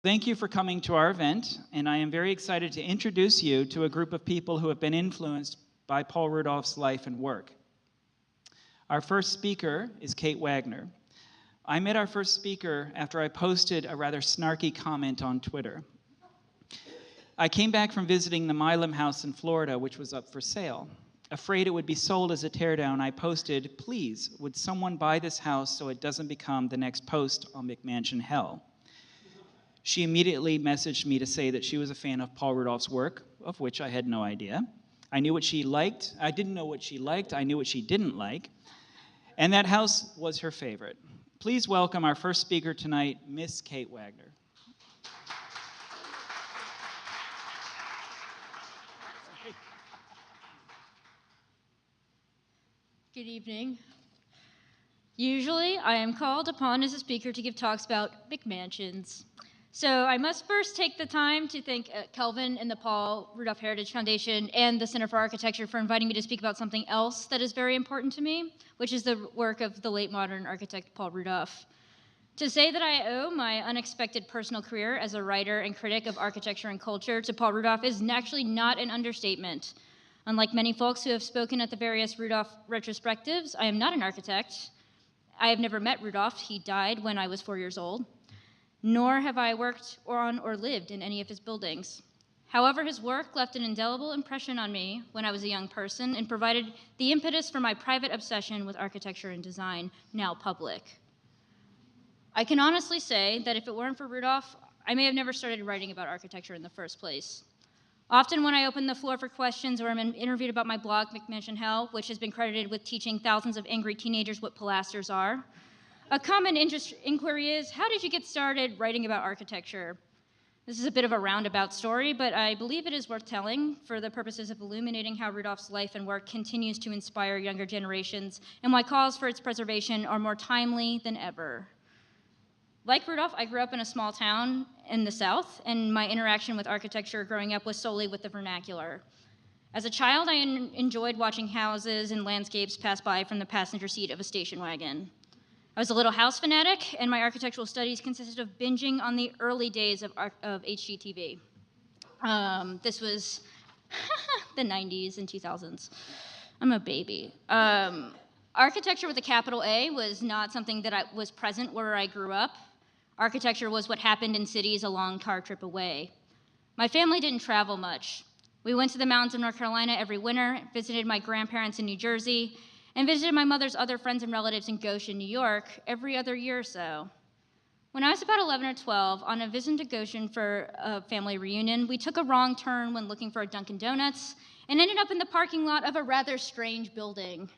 Thank you for coming to our event, and I am very excited to introduce you to a group of people who have been influenced by Paul Rudolph's life and work. Our first speaker is Kate Wagner. I met our first speaker after I posted a rather snarky comment on Twitter. I came back from visiting the Milam house in Florida, which was up for sale. Afraid it would be sold as a teardown, I posted, "Please, would someone buy this house so it doesn't become the next post on McMansionHell?" She immediately messaged me to say that she was a fan of Paul Rudolph's work, of which I had no idea. I knew what she liked. I didn't know what she liked. I knew what she didn't like. And that house was her favorite. Please welcome our first speaker tonight, Miss Kate Wagner. Good evening. Usually, I am called upon as a speaker to give talks about McMansions. So I must first take the time to thank Kelvin and the Paul Rudolph Heritage Foundation and the Center for Architecture for inviting me to speak about something else that is very important to me, which is the work of the late modern architect Paul Rudolph. To say that I owe my unexpected personal career as a writer and critic of architecture and culture to Paul Rudolph is actually not an understatement. Unlike many folks who have spoken at the various Rudolph retrospectives, I am not an architect. I have never met Rudolph. He died when I was 4 years old. Nor have I worked on or lived in any of his buildings. However, his work left an indelible impression on me when I was a young person and provided the impetus for my private obsession with architecture and design, now public. I can honestly say that if it weren't for Rudolph, I may have never started writing about architecture in the first place. Often when I open the floor for questions or I'm interviewed about my blog, McMansionHell, which has been credited with teaching thousands of angry teenagers what pilasters are, a common inquiry is, how did you get started writing about architecture? This is a bit of a roundabout story, but I believe it is worth telling for the purposes of illuminating how Rudolph's life and work continues to inspire younger generations and why calls for its preservation are more timely than ever. Like Rudolph, I grew up in a small town in the South, and my interaction with architecture growing up was solely with the vernacular. As a child, I enjoyed watching houses and landscapes pass by from the passenger seat of a station wagon. I was a little house fanatic, and my architectural studies consisted of binging on the early days of HGTV. This was the 90s and 2000s. I'm a baby. Architecture with a capital A was not something that was present where I grew up. Architecture was what happened in cities a long car trip away. My family didn't travel much. We went to the mountains of North Carolina every winter, visited my grandparents in New Jersey, and visited my mother's other friends and relatives in Goshen, New York, every other year or so. When I was about 11 or 12, on a visit to Goshen for a family reunion, we took a wrong turn when looking for a Dunkin' Donuts and ended up in the parking lot of a rather strange building.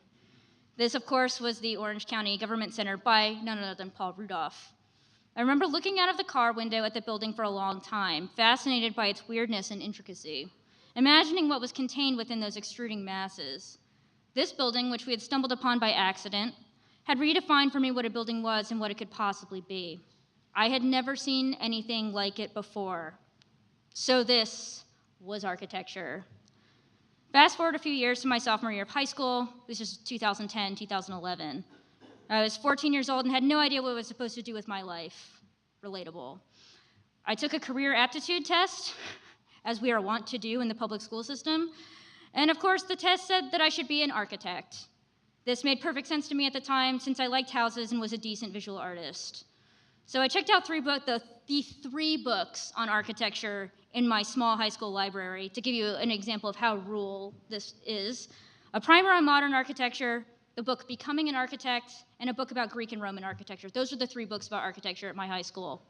This, of course, was the Orange County Government Center by none other than Paul Rudolph. I remember looking out of the car window at the building for a long time, fascinated by its weirdness and intricacy, imagining what was contained within those extruding masses. This building, which we had stumbled upon by accident, had redefined for me what a building was and what it could possibly be. I had never seen anything like it before. So this was architecture. Fast forward a few years to my sophomore year of high school. This was 2010, 2011. I was 14 years old and had no idea what I was supposed to do with my life. Relatable. I took a career aptitude test, as we are wont to do in the public school system, and of course the test said that I should be an architect. This made perfect sense to me at the time since I liked houses and was a decent visual artist. So I checked out the three books on architecture in my small high school library to give you an example of how rural this is. A primer on modern architecture, the book Becoming an Architect, and a book about Greek and Roman architecture. Those are the three books about architecture at my high school.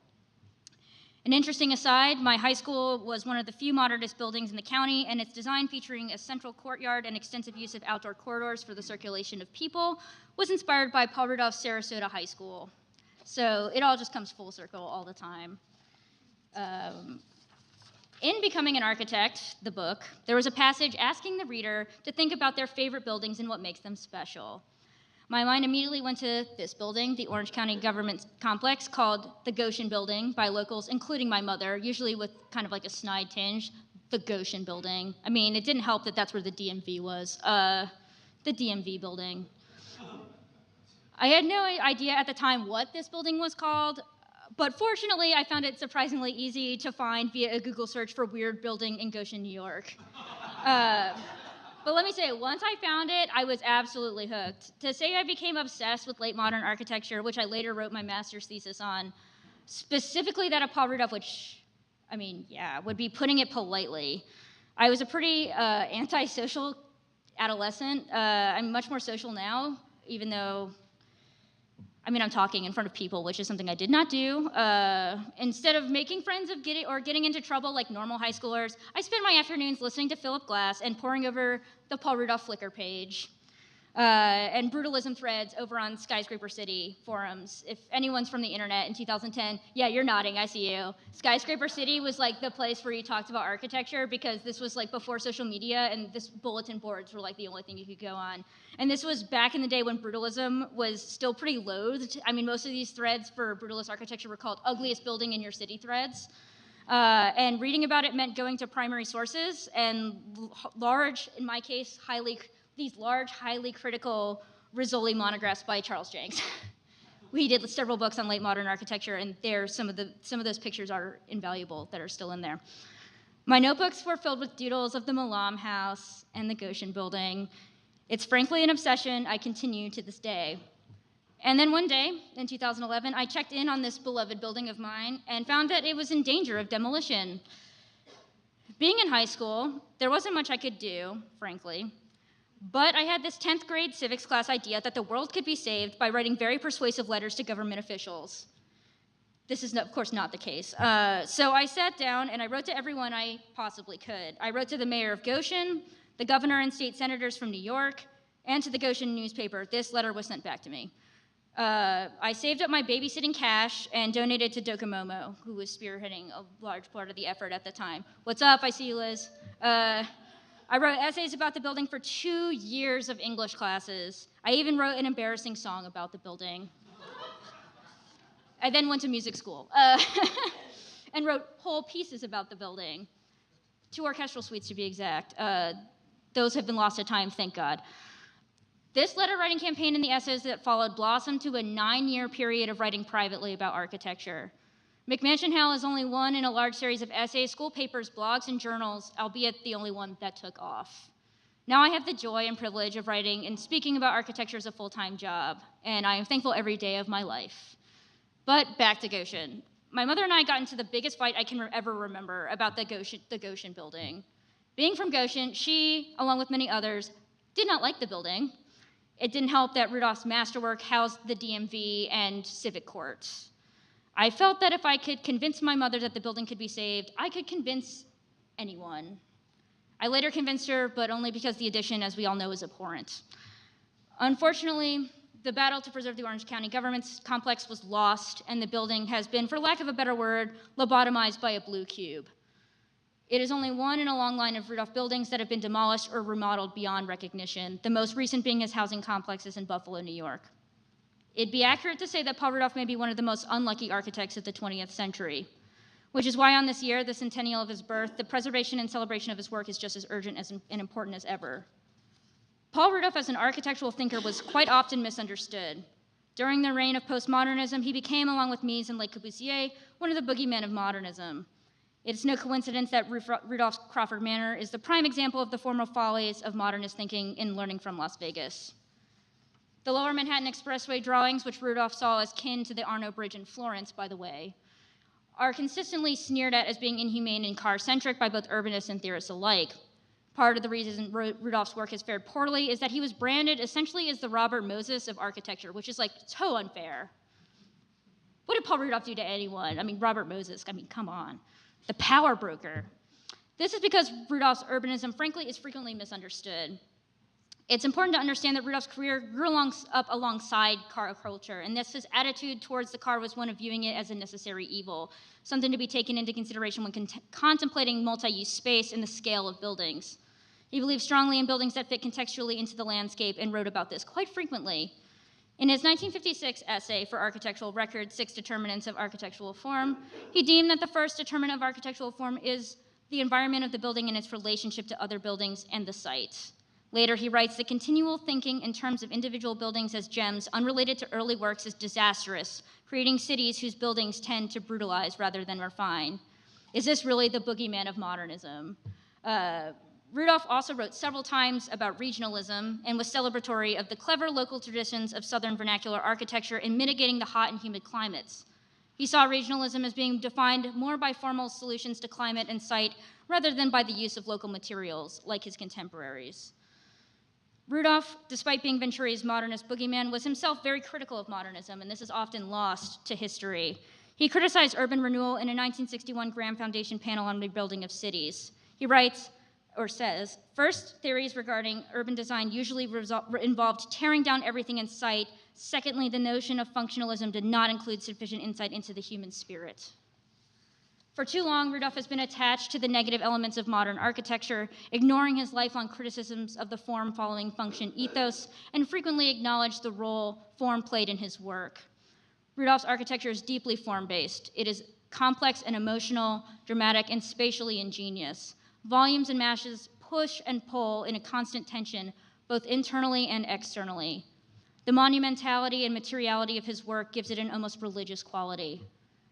An interesting aside, my high school was one of the few modernist buildings in the county, and its design featuring a central courtyard and extensive use of outdoor corridors for the circulation of people was inspired by Paul Rudolph's Sarasota High School. So it all just comes full circle all the time. In Becoming an Architect, the book, there was a passage asking the reader to think about their favorite buildings and what makes them special. My mind immediately went to this building, the Orange County Government Complex, called the Goshen Building by locals, including my mother, usually with kind of like a snide tinge, the Goshen Building. I mean, it didn't help that that's where the DMV was, the DMV building. I had no idea at the time what this building was called, But fortunately, I found it surprisingly easy to find via a Google search for weird building in Goshen, New York. But let me say, once I found it, I was absolutely hooked. To say I became obsessed with late modern architecture, which I later wrote my master's thesis on, specifically that of Paul Rudolph, which, I mean, yeah, would be putting it politely. I was a pretty antisocial adolescent. I'm much more social now, even though, I mean, I'm talking in front of people, which is something I did not do. Instead of making friends or getting into trouble like normal high schoolers, I spend my afternoons listening to Philip Glass and poring over the Paul Rudolph Flickr page and brutalism threads over on Skyscraper City forums. If anyone's from the internet in 2010, yeah, you're nodding, I see you. Skyscraper City was like the place where you talked about architecture because this was like before social media and this bulletin boards were like the only thing you could go on. And this was back in the day when brutalism was still pretty loathed. I mean, most of these threads for brutalist architecture were called ugliest building in your city threads. And reading about it meant going to primary sources and large, in my case, these large, highly critical Rizzoli monographs by Charles Jenks. We did several books on late modern architecture, and some of those pictures are invaluable that are still in there. My notebooks were filled with doodles of the Fullam house and the Goshen building. It's frankly an obsession I continue to this day. And then one day, in 2011, I checked in on this beloved building of mine and found that it was in danger of demolition. Being in high school, there wasn't much I could do, frankly. But I had this 10th grade civics class idea that the world could be saved by writing very persuasive letters to government officials. This is, of course, not the case. So I sat down and I wrote to everyone I possibly could. I wrote to the mayor of Goshen, the governor and state senators from New York, and to the Goshen newspaper. This letter was sent back to me. I saved up my babysitting cash and donated to Docomomo, who was spearheading a large part of the effort at the time. What's up? I see you, Liz. I wrote essays about the building for 2 years of English classes. I even wrote an embarrassing song about the building. I then went to music school and wrote whole pieces about the building. 2 orchestral suites to be exact. Those have been lost to time, thank God. This letter writing campaign and the essays that followed blossomed to a 9-year period of writing privately about architecture. McMansionHell is only one in a large series of essays, school papers, blogs, and journals, albeit the only one that took off. Now I have the joy and privilege of writing and speaking about architecture as a full-time job, and I am thankful every day of my life. But back to Goshen. My mother and I got into the biggest fight I can ever remember about the Goshen building. Being from Goshen, she, along with many others, did not like the building. It didn't help that Rudolph's masterwork housed the DMV and civic courts. I felt that if I could convince my mother that the building could be saved, I could convince anyone. I later convinced her, but only because the addition, as we all know, is abhorrent. Unfortunately, the battle to preserve the Orange County government's complex was lost, and the building has been, for lack of a better word, lobotomized by a blue cube. It is only one in a long line of Rudolph buildings that have been demolished or remodeled beyond recognition, the most recent being his housing complexes in Buffalo, New York. It'd be accurate to say that Paul Rudolph may be one of the most unlucky architects of the 20th century, which is why on this year, the centennial of his birth, the preservation and celebration of his work is just as urgent and important as ever. Paul Rudolph as an architectural thinker was quite often misunderstood. During the reign of postmodernism, he became, along with Mies and Le Corbusier, one of the boogeymen of modernism. It's no coincidence that Rudolph's Crawford Manor is the prime example of the formal follies of modernist thinking in learning from Las Vegas. The Lower Manhattan Expressway drawings, which Rudolph saw as kin to the Arno Bridge in Florence, by the way, are consistently sneered at as being inhumane and car-centric by both urbanists and theorists alike. Part of the reason Rudolph's work has fared poorly is that he was branded essentially as the Robert Moses of architecture, which is like so unfair. What did Paul Rudolph do to anyone? I mean, Robert Moses, I mean, come on. The power broker. This is because Rudolph's urbanism, frankly, is frequently misunderstood. It's important to understand that Rudolph's career grew up alongside car culture, and thus his attitude towards the car was one of viewing it as a necessary evil, something to be taken into consideration when contemplating multi-use space and the scale of buildings. He believed strongly in buildings that fit contextually into the landscape and wrote about this quite frequently. In his 1956 essay for Architectural Record, 6 Determinants of Architectural Form, he deemed that the first determinant of architectural form is the environment of the building and its relationship to other buildings and the site. Later, he writes that continual thinking in terms of individual buildings as gems unrelated to early works is disastrous creating cities whose buildings tend to brutalize rather than refine. Is this really the boogeyman of modernism? Rudolph also wrote several times about regionalism and was celebratory of the clever local traditions of Southern vernacular architecture in mitigating the hot and humid climates. He saw regionalism as being defined more by formal solutions to climate and site rather than by the use of local materials, like his contemporaries. Rudolph, despite being Venturi's modernist boogeyman, was himself very critical of modernism, and this is often lost to history. He criticized urban renewal in a 1961 Graham Foundation panel on rebuilding of cities. He writes, or says, first, theories regarding urban design usually involved tearing down everything in sight. Secondly, the notion of functionalism did not include sufficient insight into the human spirit. For too long, Rudolph has been attached to the negative elements of modern architecture, ignoring his lifelong criticisms of the form following function ethos, and frequently acknowledged the role form played in his work. Rudolph's architecture is deeply form-based. It is complex and emotional, dramatic, and spatially ingenious. Volumes and masses push and pull in a constant tension, both internally and externally. The monumentality and materiality of his work gives it an almost religious quality.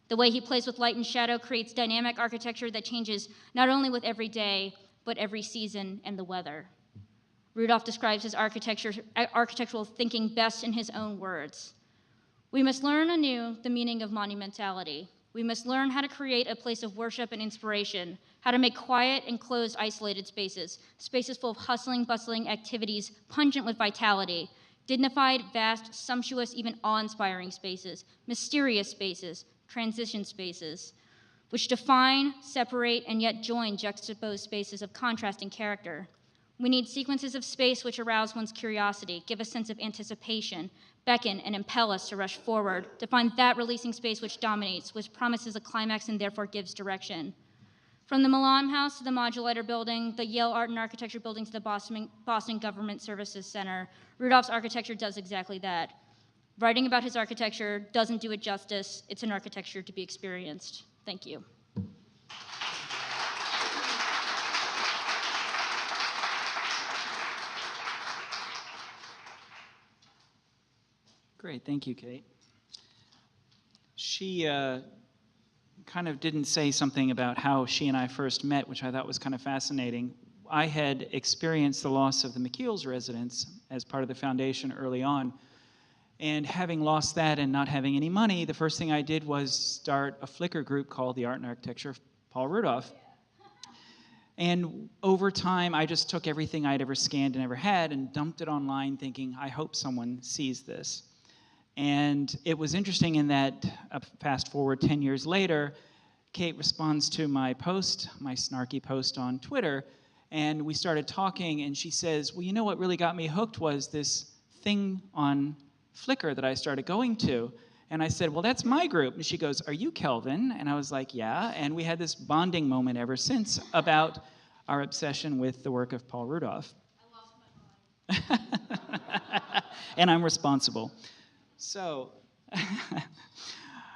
The way he plays with light and shadow creates dynamic architecture that changes not only with every day, but every season and the weather. Rudolph describes his architectural thinking best in his own words. We must learn anew the meaning of monumentality. We must learn how to create a place of worship and inspiration, how to make quiet, enclosed, isolated spaces, spaces full of hustling, bustling activities, pungent with vitality, dignified, vast, sumptuous, even awe-inspiring spaces, mysterious spaces, transition spaces, which define, separate, and yet join juxtaposed spaces of contrasting character. We need sequences of space which arouse one's curiosity, give a sense of anticipation, beckon and impel us to rush forward, to find that releasing space which dominates, which promises a climax and therefore gives direction. From the Milan House to the Modulator Building, the Yale Art and Architecture Building to the Boston Government Services Center, Rudolph's architecture does exactly that. Writing about his architecture doesn't do it justice. It's an architecture to be experienced. Thank you. Great, thank you, Kate. She kind of didn't say something about how she and I first met, which I thought was kind of fascinating. I had experienced the loss of the McKeel's residence as part of the foundation early on. And having lost that and not having any money, the first thing I did was start a Flickr group called The Art and Architecture of Paul Rudolph. And over time, I just took everything I'd ever scanned and ever had and dumped it online thinking, I hope someone sees this. And it was interesting in that, fast forward 10 years later, Kate responds to my post, my snarky post on Twitter, and we started talking, and she says, well, you know what really got me hooked was this thing on Flickr that I started going to. And I said, well, that's my group. And she goes, are you Kelvin? And I was like, yeah. And we had this bonding moment ever since about our obsession with the work of Paul Rudolph. I lost my mind. And I'm responsible. So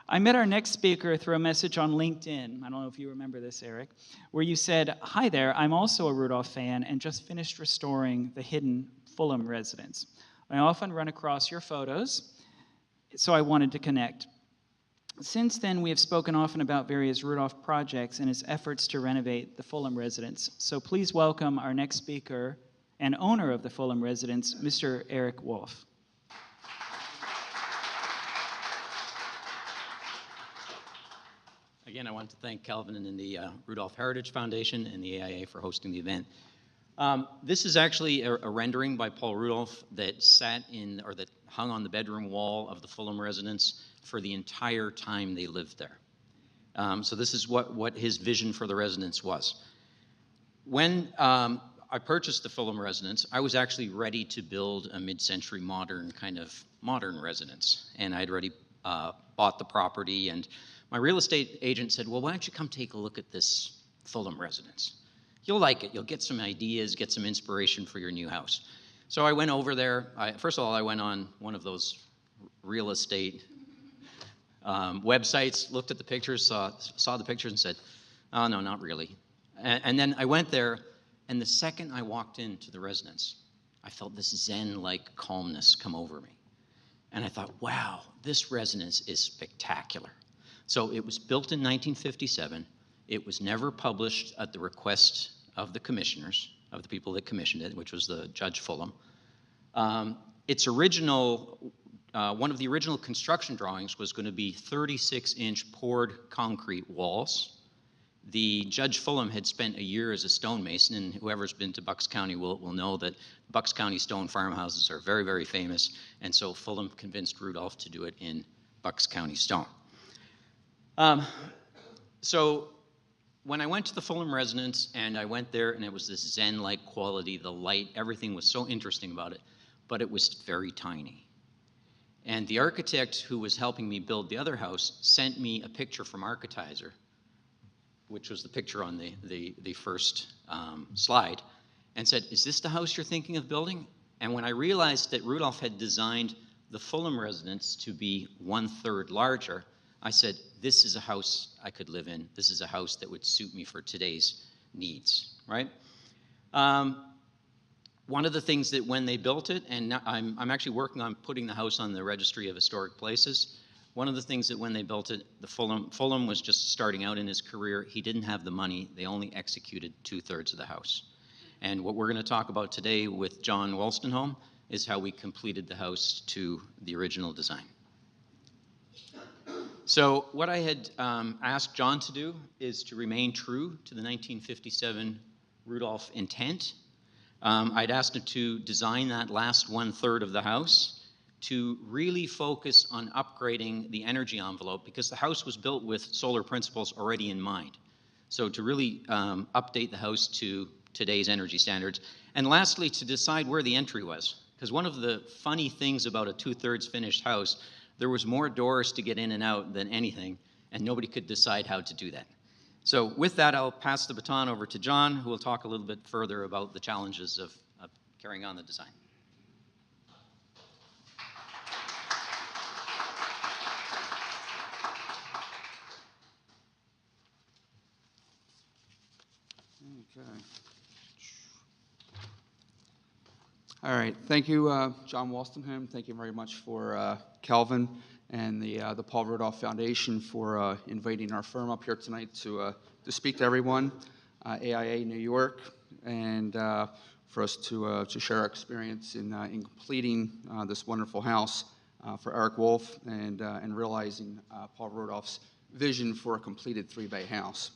I met our next speaker through a message on LinkedIn. I don't know if you remember this, Eric, where you said, hi there, I'm also a Rudolph fan and just finished restoring the hidden Fullam residence. I often run across your photos, so I wanted to connect. Since then, we have spoken often about various Rudolph projects and his efforts to renovate the Fullam residence. So please welcome our next speaker and owner of the Fullam residence, Mr. Eric Wolff. Again, I want to thank Kelvin and the Rudolph Heritage Foundation and the AIA for hosting the event. This is actually a rendering by Paul Rudolph that that hung on the bedroom wall of the Fullam residence for the entire time they lived there. So this is what his vision for the residence was. When I purchased the Fullam residence, I was actually ready to build a mid-century modern residence, and I'd already bought the property, and my real estate agent said, well, why don't you come take a look at this Fullam residence? You'll like it. You'll get some ideas, get some inspiration for your new house. So I went over there. First of all, I went on one of those real estate websites, looked at the pictures, saw the pictures and said, oh, no, not really. And then I went there, and the second I walked into the residence, I felt this Zen-like calmness come over me. And I thought, wow, this residence is spectacular. So it was built in 1957. It was never published at the request of the commissioners, of the people that commissioned it, which was the Judge Fullam. Its original, one of the original construction drawings was going to be 36-inch poured concrete walls. The Judge Fullam had spent a year as a stonemason, and whoever's been to Bucks County will know that Bucks County stone farmhouses are very, very famous, and so Fullam convinced Rudolph to do it in Bucks County stone. So when I went to the Fullam residence, and I went there, and it was this Zen-like quality, the light, everything was so interesting about it, but it was very tiny. And the architect who was helping me build the other house sent me a picture from Architizer, which was the picture on the first slide, and said, "Is this the house you're thinking of building?" And when I realized that Rudolph had designed the Fullam residence to be 1/3 larger, I said, this is a house I could live in. This is a house that would suit me for today's needs, right? One of the things that when they built it, and now I'm actually working on putting the house on the Registry of Historic Places. One of the things that when they built it, the Fullam was just starting out in his career. He didn't have the money. They only executed 2/3 of the house. And what we're going to talk about today with John Wolstenholme is how we completed the house to the original design. So what I had asked John to do is to remain true to the 1957 Rudolph intent. I'd asked him to design that last 1/3 of the house to really focus on upgrading the energy envelope, because the house was built with solar principles already in mind. So to really update the house to today's energy standards. And lastly, to decide where the entry was. Because one of the funny things about a 2/3 finished house, there was more doors to get in and out than anything, and nobody could decide how to do that. So with that, I'll pass the baton over to John, who will talk a little bit further about the challenges of carrying on the design. Okay. All right. Thank you, John Wolstenholme. Thank you very much for Kelvin and the Paul Rudolph Foundation for inviting our firm up here tonight to speak to everyone, AIA New York, and for us to share our experience in completing this wonderful house for Eric Wolff and realizing Paul Rudolph's vision for a completed 3-bay house.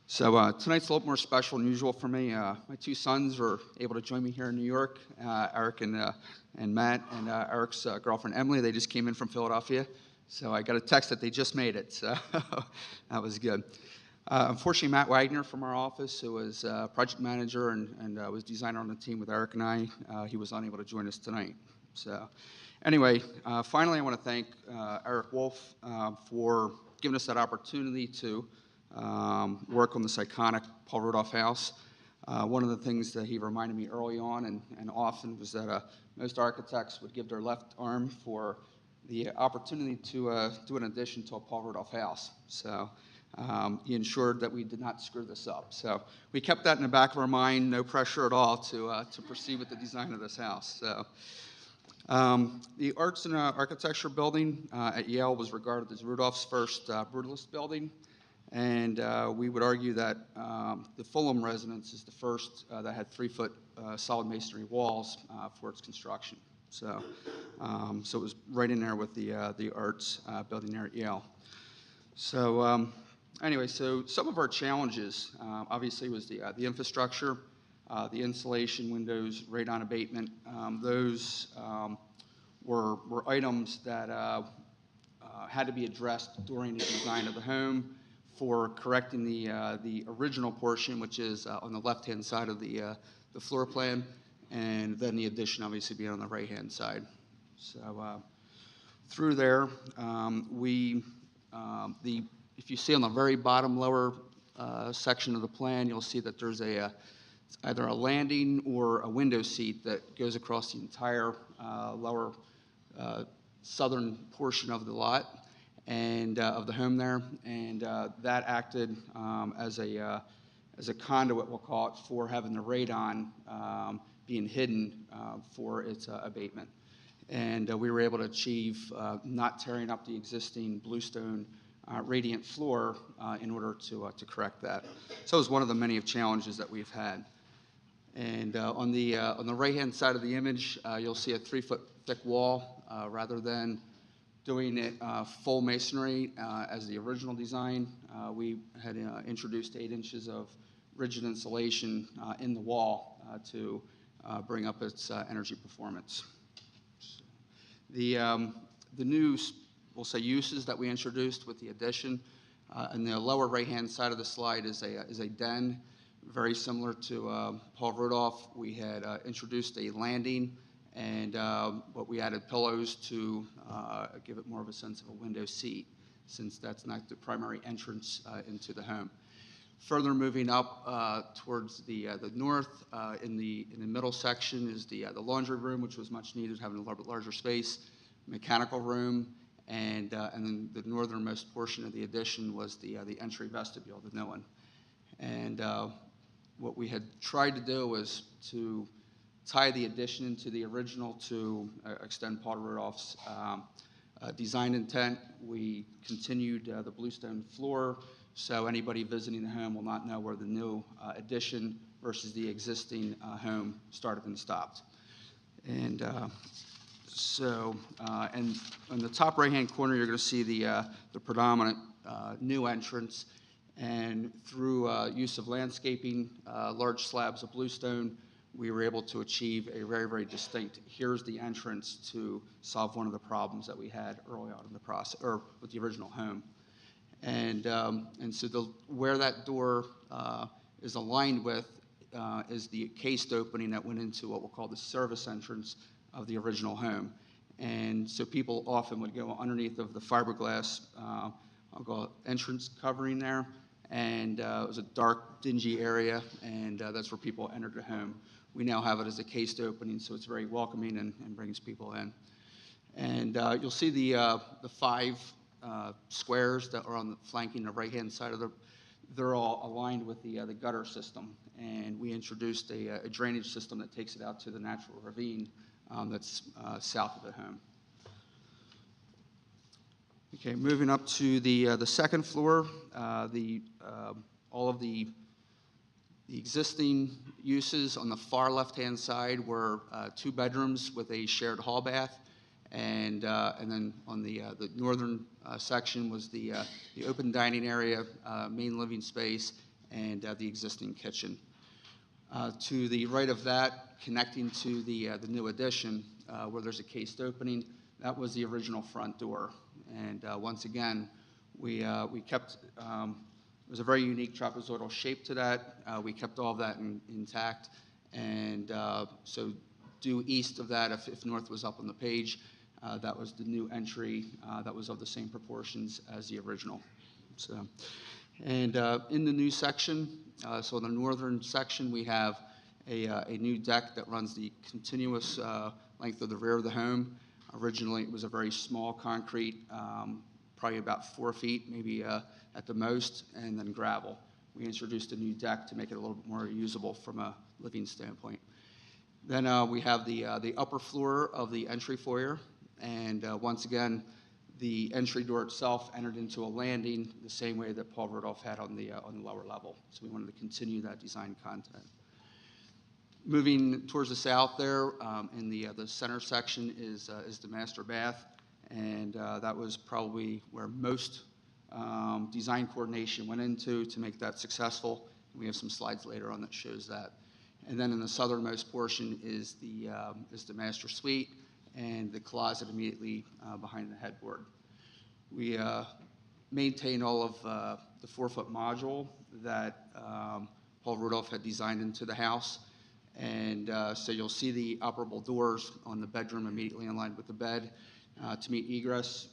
So tonight's a little more special than usual for me. My 2 sons were able to join me here in New York, Eric and Matt, and Eric's girlfriend Emily. They just came in from Philadelphia, so I got a text that they just made it, so that was good. Unfortunately, Matt Wagner from our office, who was project manager and was designer on the team with Eric and I, he was unable to join us tonight. So anyway, finally I want to thank Eric Wolff for giving us that opportunity to work on this iconic Paul Rudolph house. One of the things that he reminded me early on and often was that most architects would give their left arm for the opportunity to do an addition to a Paul Rudolph house. So he ensured that we did not screw this up. So we kept that in the back of our mind, no pressure at all to proceed with the design of this house. So the Arts and Architecture building at Yale was regarded as Rudolph's first brutalist building. And we would argue that the Fullam residence is the first that had 3-foot solid masonry walls for its construction. So, so it was right in there with the arts building there at Yale. So anyway, so some of our challenges obviously was the infrastructure, the insulation, windows, radon abatement. Those were items that had to be addressed during the design of the home, for correcting the original portion, which is on the left-hand side of the floor plan, and then the addition obviously being on the right-hand side. So through there, if you see on the very bottom lower section of the plan, you'll see that there's either a landing or a window seat that goes across the entire lower southern portion of the lot and of the home there, and that acted as a conduit, we'll call it, for having the radon being hidden for its abatement. And we were able to achieve not tearing up the existing bluestone radiant floor in order to correct that. So it was one of the many challenges that we've had. And on the right-hand side of the image, you'll see a 3-foot thick wall. Rather than doing it full masonry as the original design, we had introduced 8 inches of rigid insulation in the wall to bring up its energy performance. The new, we'll say, uses that we introduced with the addition, in the lower right-hand side of the slide is a den, very similar to Paul Rudolph. We had introduced a landing, and but we added pillows to give it more of a sense of a window seat, since that's not the primary entrance into the home. Further moving up towards the north, in the middle section is the laundry room, which was much needed, having a little bit larger space, mechanical room, and then the northernmost portion of the addition was the entry vestibule, the new one. And what we had tried to do was to tie the addition into the original to extend Paul Rudolph's design intent. We continued the bluestone floor, so anybody visiting the home will not know where the new addition versus the existing home started and stopped. And and on the top right-hand corner, you're going to see the predominant new entrance. And through use of landscaping, large slabs of bluestone, we were able to achieve a very, very distinct, here's the entrance, to solve one of the problems that we had early on in the process, or with the original home. And so where that door is aligned with is the cased opening that went into what we'll call the service entrance of the original home. And so people often would go underneath of the fiberglass, I'll call it entrance covering there, and it was a dark, dingy area, and that's where people entered the home. We now have it as a cased opening, so it's very welcoming and brings people in. And you'll see the 5 squares that are on the flanking the right-hand side of they're all aligned with the gutter system, and we introduced a drainage system that takes it out to the natural ravine that's south of the home. Okay, moving up to the second floor, all of the existing uses on the far left-hand side were 2 bedrooms with a shared hall bath, and then on the northern section was the open dining area, main living space, and the existing kitchen. To the right of that, connecting to the new addition, where there's a cased opening, that was the original front door. And once again, we kept, it was a very unique trapezoidal shape to that. We kept all of that intact. And so due east of that, if north was up on the page, that was the new entry that was of the same proportions as the original. So, and in the new section, so in the northern section, we have a new deck that runs the continuous length of the rear of the home. Originally, it was a very small concrete, probably about 4 feet, maybe at the most, and then gravel. We introduced a new deck to make it a little bit more usable from a living standpoint. Then we have the upper floor of the entry foyer, and once again, the entry door itself entered into a landing the same way that Paul Rudolph had on the lower level. So we wanted to continue that design content. Moving towards the south there, in the center section is the master bath, and that was probably where most design coordination went into to make that successful. We have some slides later on that shows that. And then in the southernmost portion is the master suite and the closet immediately behind the headboard. We maintain all of the 4-foot module that Paul Rudolph had designed into the house. And so you'll see the operable doors on the bedroom immediately in line with the bed. To meet egress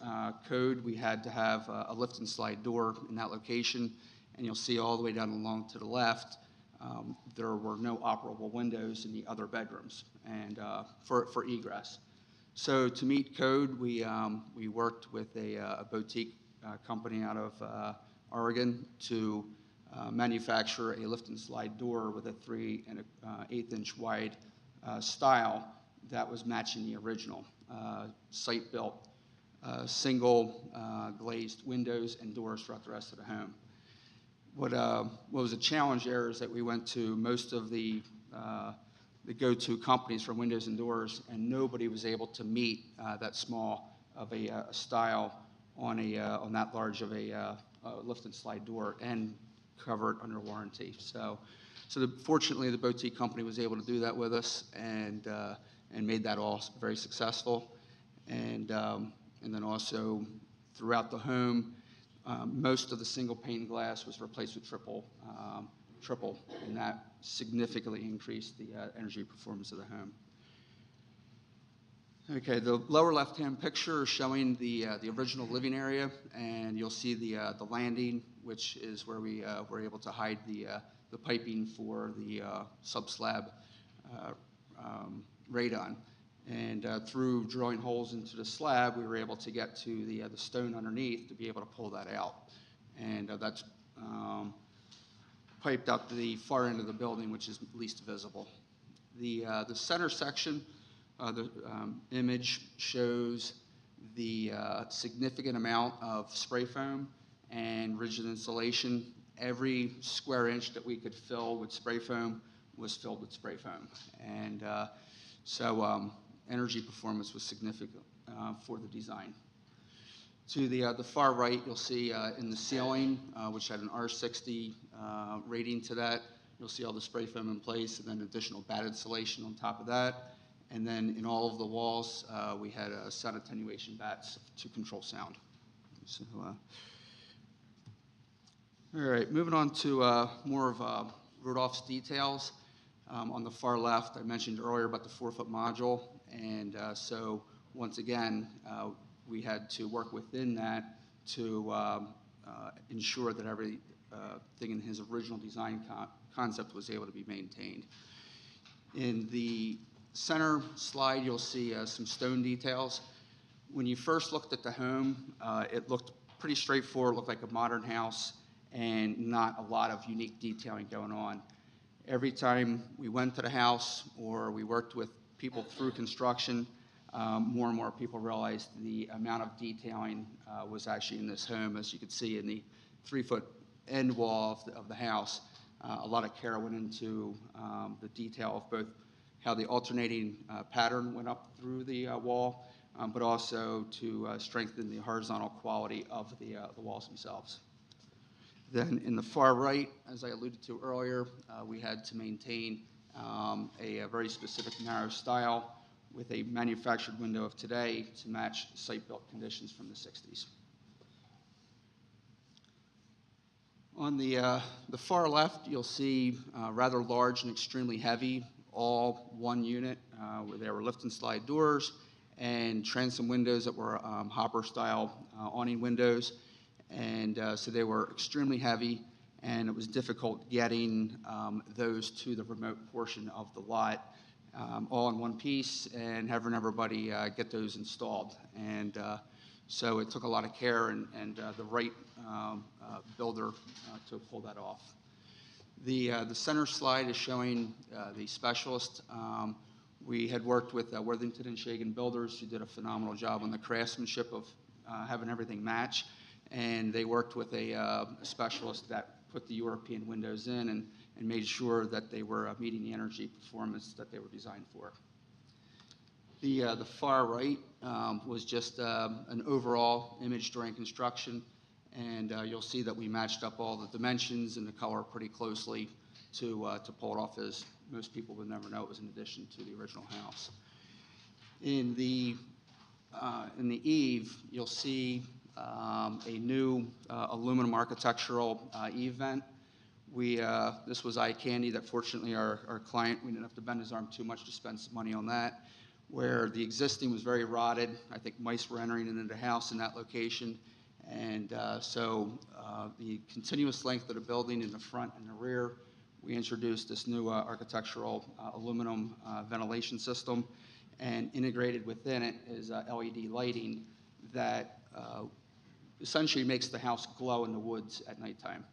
code, we had to have a lift and slide door in that location. And you'll see all the way down along to the left, there were no operable windows in the other bedrooms and for egress. So to meet code, we worked with a boutique company out of Oregon to manufacture a lift and slide door with a 3 1/8 inch wide style that was matching the original. site-built single glazed windows and doors throughout the rest of the home. What was a challenge there is that we went to most of the go-to companies for windows and doors, and nobody was able to meet that small of a style on that large of a lift and slide door and cover it under warranty. Fortunately, the boutique company was able to do that with us and made that all very successful. And then also throughout the home, most of the single pane glass was replaced with triple, and that significantly increased the energy performance of the home. Okay, the lower left-hand picture is showing the original living area, and you'll see the landing, which is where we were able to hide the piping for the sub-slab radon. And through drilling holes into the slab, we were able to get to the stone underneath to be able to pull that out. And that's piped out to the far end of the building, which is least visible. The center section, the image shows the significant amount of spray foam and rigid insulation. Every square inch that we could fill with spray foam was filled with spray foam. And so energy performance was significant for the design. To the far right, you'll see in the ceiling, which had an R60 rating to that, you'll see all the spray foam in place and then additional bat insulation on top of that. And then in all of the walls, we had sound attenuation bats to control sound. So, all right, moving on to more of Rudolph's details. On the far left, I mentioned earlier about the 4-foot module, and so once again, we had to work within that to ensure that everything in his original design concept was able to be maintained. In the center slide, you'll see some stone details. When you first looked at the home, it looked pretty straightforward, looked like a modern house, and not a lot of unique detailing going on. Every time we went to the house or we worked with people through construction, more and more people realized the amount of detailing was actually in this home. As you can see in the 3-foot end wall of the house, a lot of care went into the detail of both how the alternating pattern went up through the wall, but also to strengthen the horizontal quality of the walls themselves. Then in the far right, as I alluded to earlier, we had to maintain a very specific narrow style with a manufactured window of today to match site-built conditions from the 60s. On the far left, you'll see rather large and extremely heavy, all one unit, where there were lift and slide doors and transom windows that were hopper-style awning windows. And so they were extremely heavy, and it was difficult getting those to the remote portion of the lot all in one piece and having everybody get those installed. And so it took a lot of care and the right builder to pull that off. The center slide is showing the specialist. We had worked with Worthington and Shagan Builders, who did a phenomenal job on the craftsmanship of having everything match. And they worked with a specialist that put the European windows in and made sure that they were meeting the energy performance that they were designed for. The far right was just an overall image during construction, and you'll see that we matched up all the dimensions and the color pretty closely to pull it off, as most people would never know it was an addition to the original house. In the eave, you'll see a new aluminum architectural eave vent. This was eye candy that fortunately our client, we didn't have to bend his arm too much to spend some money on that, where the existing was very rotted. I think mice were entering into the house in that location. And so the continuous length of the building in the front and the rear, we introduced this new architectural aluminum ventilation system, and integrated within it is LED lighting that essentially makes the house glow in the woods at nighttime.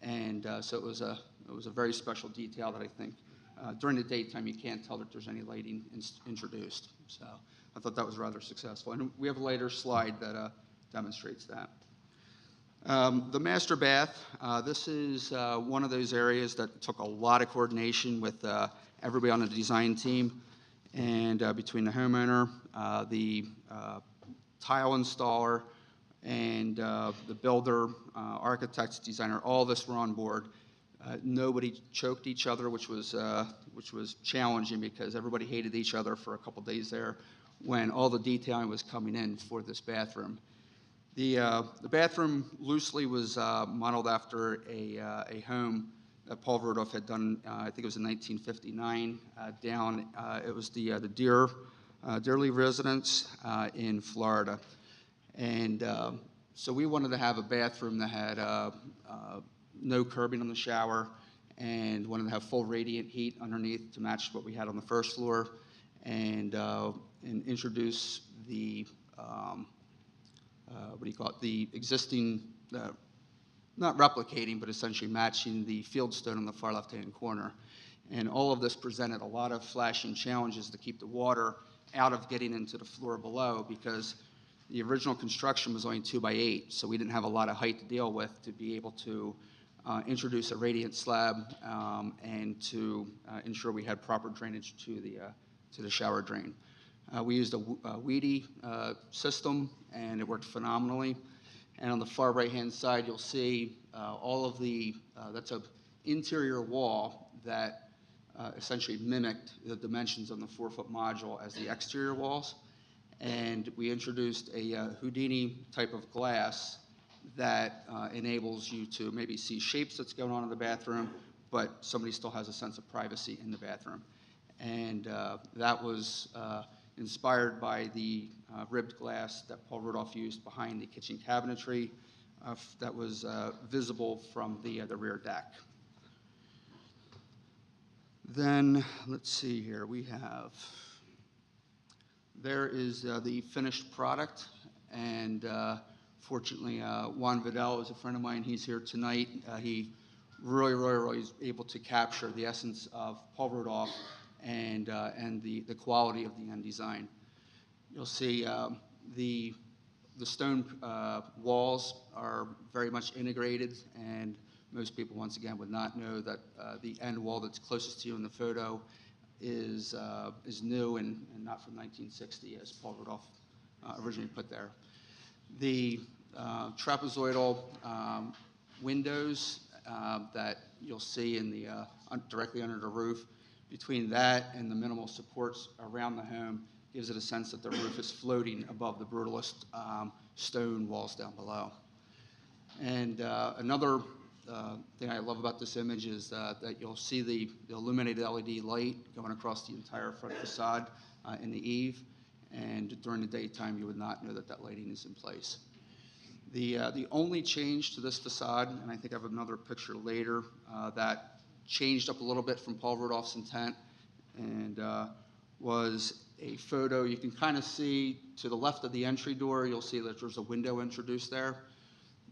And so it was a very special detail that I think during the daytime you can't tell that there's any lighting introduced. So I thought that was rather successful. And we have a later slide that demonstrates that. The master bath, this is one of those areas that took a lot of coordination with everybody on the design team, and between the homeowner, the tile installer, and the builder, architects, designer, all of us were on board. Nobody choked each other, which was challenging because everybody hated each other for a couple days there when all the detailing was coming in for this bathroom. The bathroom loosely was modeled after a home that Paul Rudolph had done, I think it was in 1959, it was the Dearly residence in Florida. And so we wanted to have a bathroom that had no curbing on the shower and wanted to have full radiant heat underneath to match what we had on the first floor, and introduce the the existing, not replicating, but essentially matching the fieldstone on the far left-hand corner. And all of this presented a lot of flashing challenges to keep the water out of getting into the floor below, because the original construction was only 2 by 8, so we didn't have a lot of height to deal with to be able to introduce a radiant slab and to ensure we had proper drainage to the shower drain. We used a weedy system, and it worked phenomenally. And on the far right-hand side, you'll see all of the, that's an interior wall that essentially mimicked the dimensions on the 4-foot module as the exterior walls. And we introduced a Houdini type of glass that enables you to maybe see shapes that's going on in the bathroom, but somebody still has a sense of privacy in the bathroom. And that was inspired by the ribbed glass that Paul Rudolph used behind the kitchen cabinetry that was visible from the rear deck. Then, let's see here, there is the finished product, and fortunately Juan Vidal is a friend of mine. He's here tonight. He really was able to capture the essence of Paul Rudolph and the quality of the end design. You'll see the stone walls are very much integrated, and most people, once again, would not know that the end wall that's closest to you in the photo is new and not from 1960, as Paul Rudolph originally put there. The trapezoidal windows that you'll see in the directly under the roof, between that and the minimal supports around the home, gives it a sense that the roof is floating above the brutalist stone walls down below. And another thing I love about this image is that you'll see the illuminated LED light going across the entire front facade in the eave, and during the daytime you would not know that that lighting is in place. The only change to this facade, and I think I have another picture later, that changed up a little bit from Paul Rudolph's intent, and was a photo. You can kind of see to the left of the entry door, you'll see that there's a window introduced there.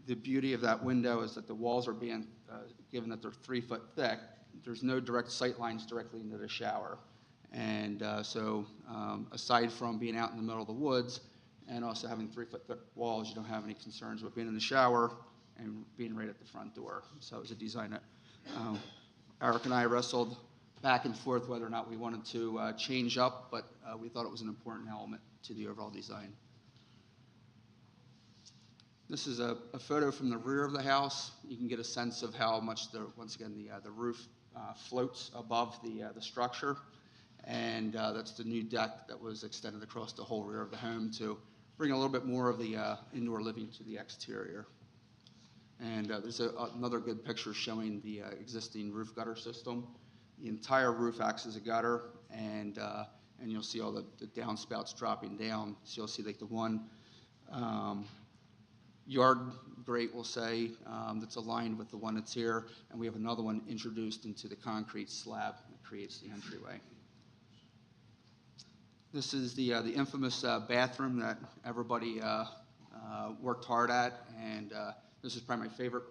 The beauty of that window is that the walls are being, given that they're 3 foot thick, there's no direct sight lines directly into the shower. And so aside from being out in the middle of the woods and also having 3 foot thick walls, you don't have any concerns with being in the shower and being right at the front door. So it was a design that Eric and I wrestled back and forth whether or not we wanted to change up, but we thought it was an important element to the overall design. This is a photo from the rear of the house. You can get a sense of how much, once again, the roof floats above the structure. And that's the new deck that was extended across the whole rear of the home to bring a little bit more of the indoor living to the exterior. And there's another good picture showing the existing roof gutter system. The entire roof acts as a gutter, and you'll see all the downspouts dropping down. So you'll see like the one yard grate, we'll say, that's aligned with the one that's here, and we have another one introduced into the concrete slab that creates the entryway. This is the infamous bathroom that everybody worked hard at, and this is probably my favorite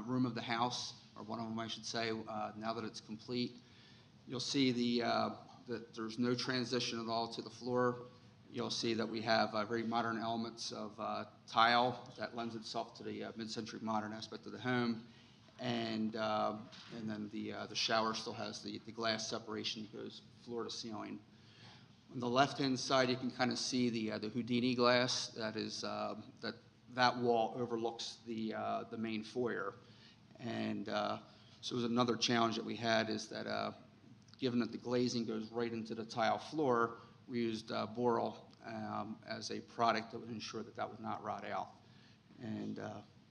room of the house, or one of them, I should say, now that it's complete. You'll see that there's no transition at all to the floor. You'll see that we have very modern elements of tile that lends itself to the mid-century modern aspect of the home. And then the shower still has the glass separation that goes floor to ceiling. On the left-hand side, you can kind of see the Houdini glass. That is that wall overlooks the main foyer. And so it was another challenge that we had is that given that the glazing goes right into the tile floor, we used boral as a product that would ensure that that would not rot out. And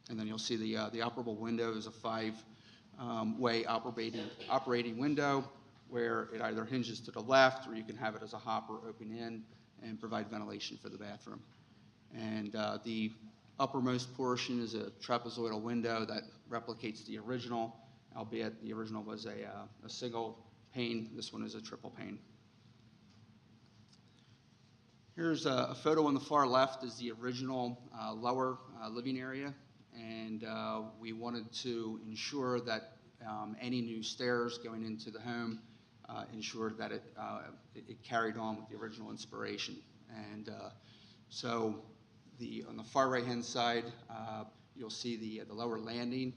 then you'll see the operable window is a 5-way operating window where it either hinges to the left or you can have it as a hopper open in and provide ventilation for the bathroom. And the uppermost portion is a trapezoidal window that replicates the original, albeit the original was a single pane. This one is a triple pane. Here's a photo on the far left is the original lower living area. And we wanted to ensure that any new stairs going into the home ensured that it carried on with the original inspiration. And so on the far right-hand side, you'll see the lower landing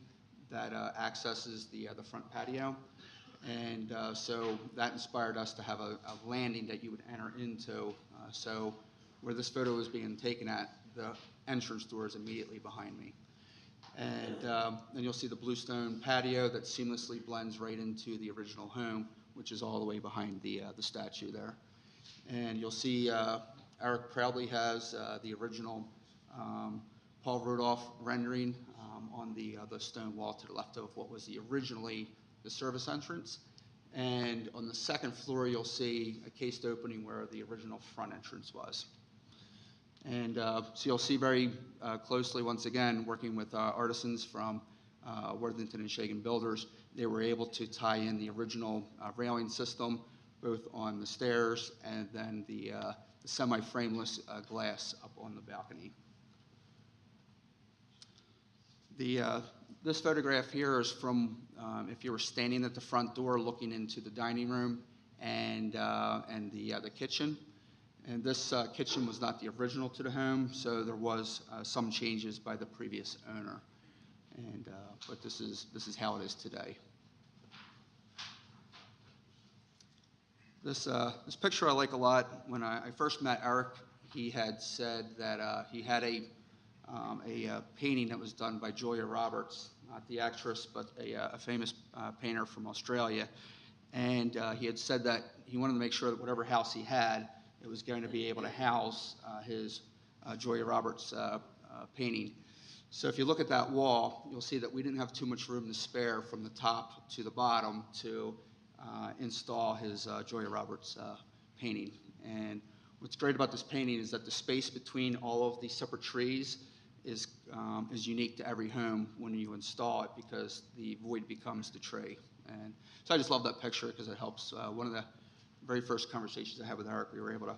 that accesses the front patio. And so that inspired us to have a landing that you would enter into. So where this photo is being taken at, the entrance door is immediately behind me. And then you'll see the bluestone patio that seamlessly blends right into the original home, which is all the way behind the statue there. And you'll see Eric proudly has the original Paul Rudolph rendering on the stone wall to the left of what was originally the service entrance. And on the second floor, you'll see a cased opening where the original front entrance was. And so you'll see very closely, once again, working with artisans from Worthington and Shagan Builders, they were able to tie in the original railing system, both on the stairs and then the semi-frameless glass up on the balcony. This photograph here is from if you were standing at the front door looking into the dining room and the kitchen. And this kitchen was not the original to the home, so there was some changes by the previous owner. And but this is how it is today. This picture I like a lot. When I first met Eric, he had said that he had a painting that was done by Julia Roberts, not the actress, but a famous painter from Australia. And he had said that he wanted to make sure that whatever house he had, it was going to be able to house his Julia Roberts painting. So if you look at that wall, you'll see that we didn't have too much room to spare from the top to the bottom to install his Julia Roberts painting. And what's great about this painting is that the space between all of these separate trees is unique to every home when you install it because the void becomes the tree. And so I just love that picture because it helps. One of the very first conversations I had with Eric, we were able to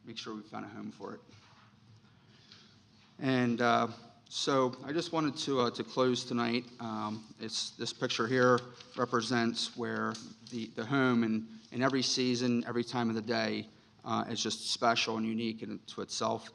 make sure we found a home for it. And so I just wanted to close tonight. This picture here represents where the home in every season, every time of the day, is just special and unique to itself.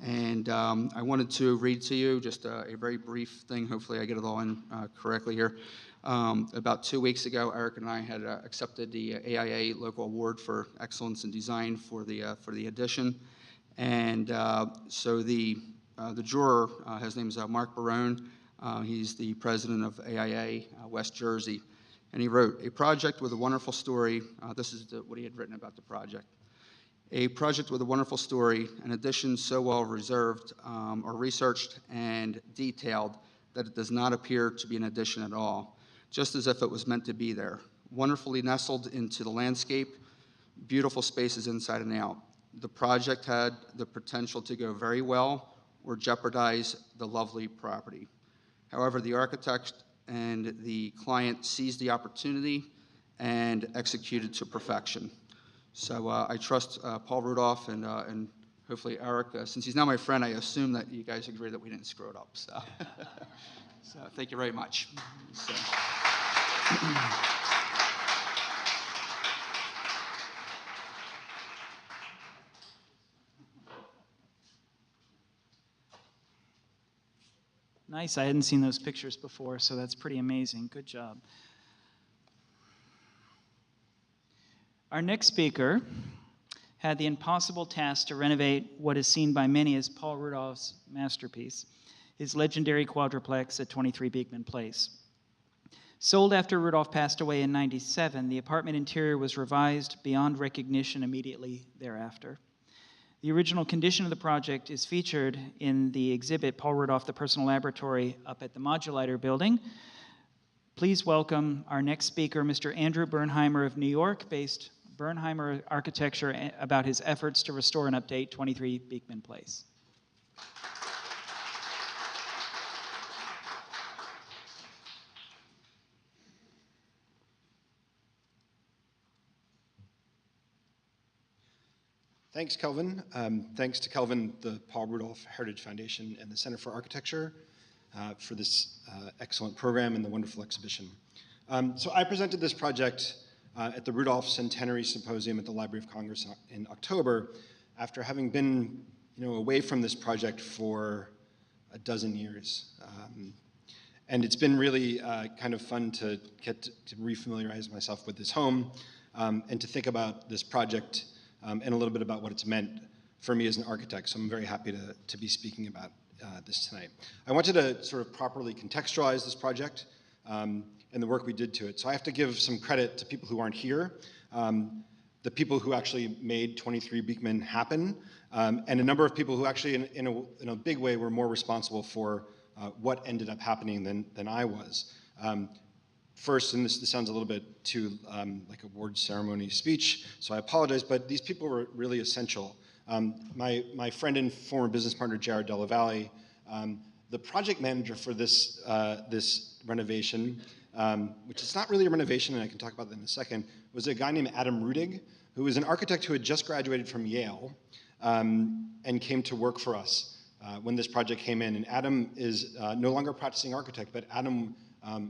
And I wanted to read to you just a very brief thing. Hopefully I get it all in correctly here. About 2 weeks ago, Eric and I had accepted the AIA local award for excellence in design for the addition. And so the juror, his name is Mark Barone. He's the president of AIA West Jersey. And he wrote, "A project with a wonderful story." This is what he had written about the project. "A project with a wonderful story, an addition so well reserved or researched and detailed that it does not appear to be an addition at all, just as if it was meant to be there. Wonderfully nestled into the landscape, beautiful spaces inside and out. The project had the potential to go very well or jeopardize the lovely property. However, the architect and the client seized the opportunity and executed to perfection." So I trust Paul Rudolph and hopefully Eric, since he's now my friend, I assume that you guys agree that we didn't screw it up. So, so thank you very much. So. Nice. I hadn't seen those pictures before, so that's pretty amazing. Good job. Our next speaker had the impossible task to renovate what is seen by many as Paul Rudolph's masterpiece, his legendary quadruplex at 23 Beekman Place. Sold after Rudolph passed away in '97, the apartment interior was revised beyond recognition immediately thereafter. The original condition of the project is featured in the exhibit Paul Rudolph, the Personal Laboratory, up at the Modulator Building. Please welcome our next speaker, Mr. Andrew Bernheimer of New York, based Bernheimer Architecture, about his efforts to restore and update 23 Beekman Place. Thanks, Kelvin. Thanks to Kelvin, the Paul Rudolph Heritage Foundation, and the Center for Architecture for this excellent program and the wonderful exhibition. So I presented this project at the Rudolph Centenary Symposium at the Library of Congress in October, after having been away from this project for a dozen years. And it's been really kind of fun to get to refamiliarize myself with this home and to think about this project and a little bit about what it's meant for me as an architect. So I'm very happy to be speaking about this tonight. I wanted to sort of properly contextualize this project and the work we did to it. So I have to give some credit to people who aren't here, the people who actually made 23 Beekman happen, and a number of people who actually in a big way were more responsible for what ended up happening than I was. First, and this sounds a little bit too like a award ceremony speech, so I apologize, but these people were really essential. My friend and former business partner, Jared Della Valle, the project manager for this, this renovation, which is not really a renovation, and I can talk about that in a second, was a guy named Adam Rudig, who was an architect who had just graduated from Yale and came to work for us when this project came in. And Adam is no longer a practicing architect, but Adam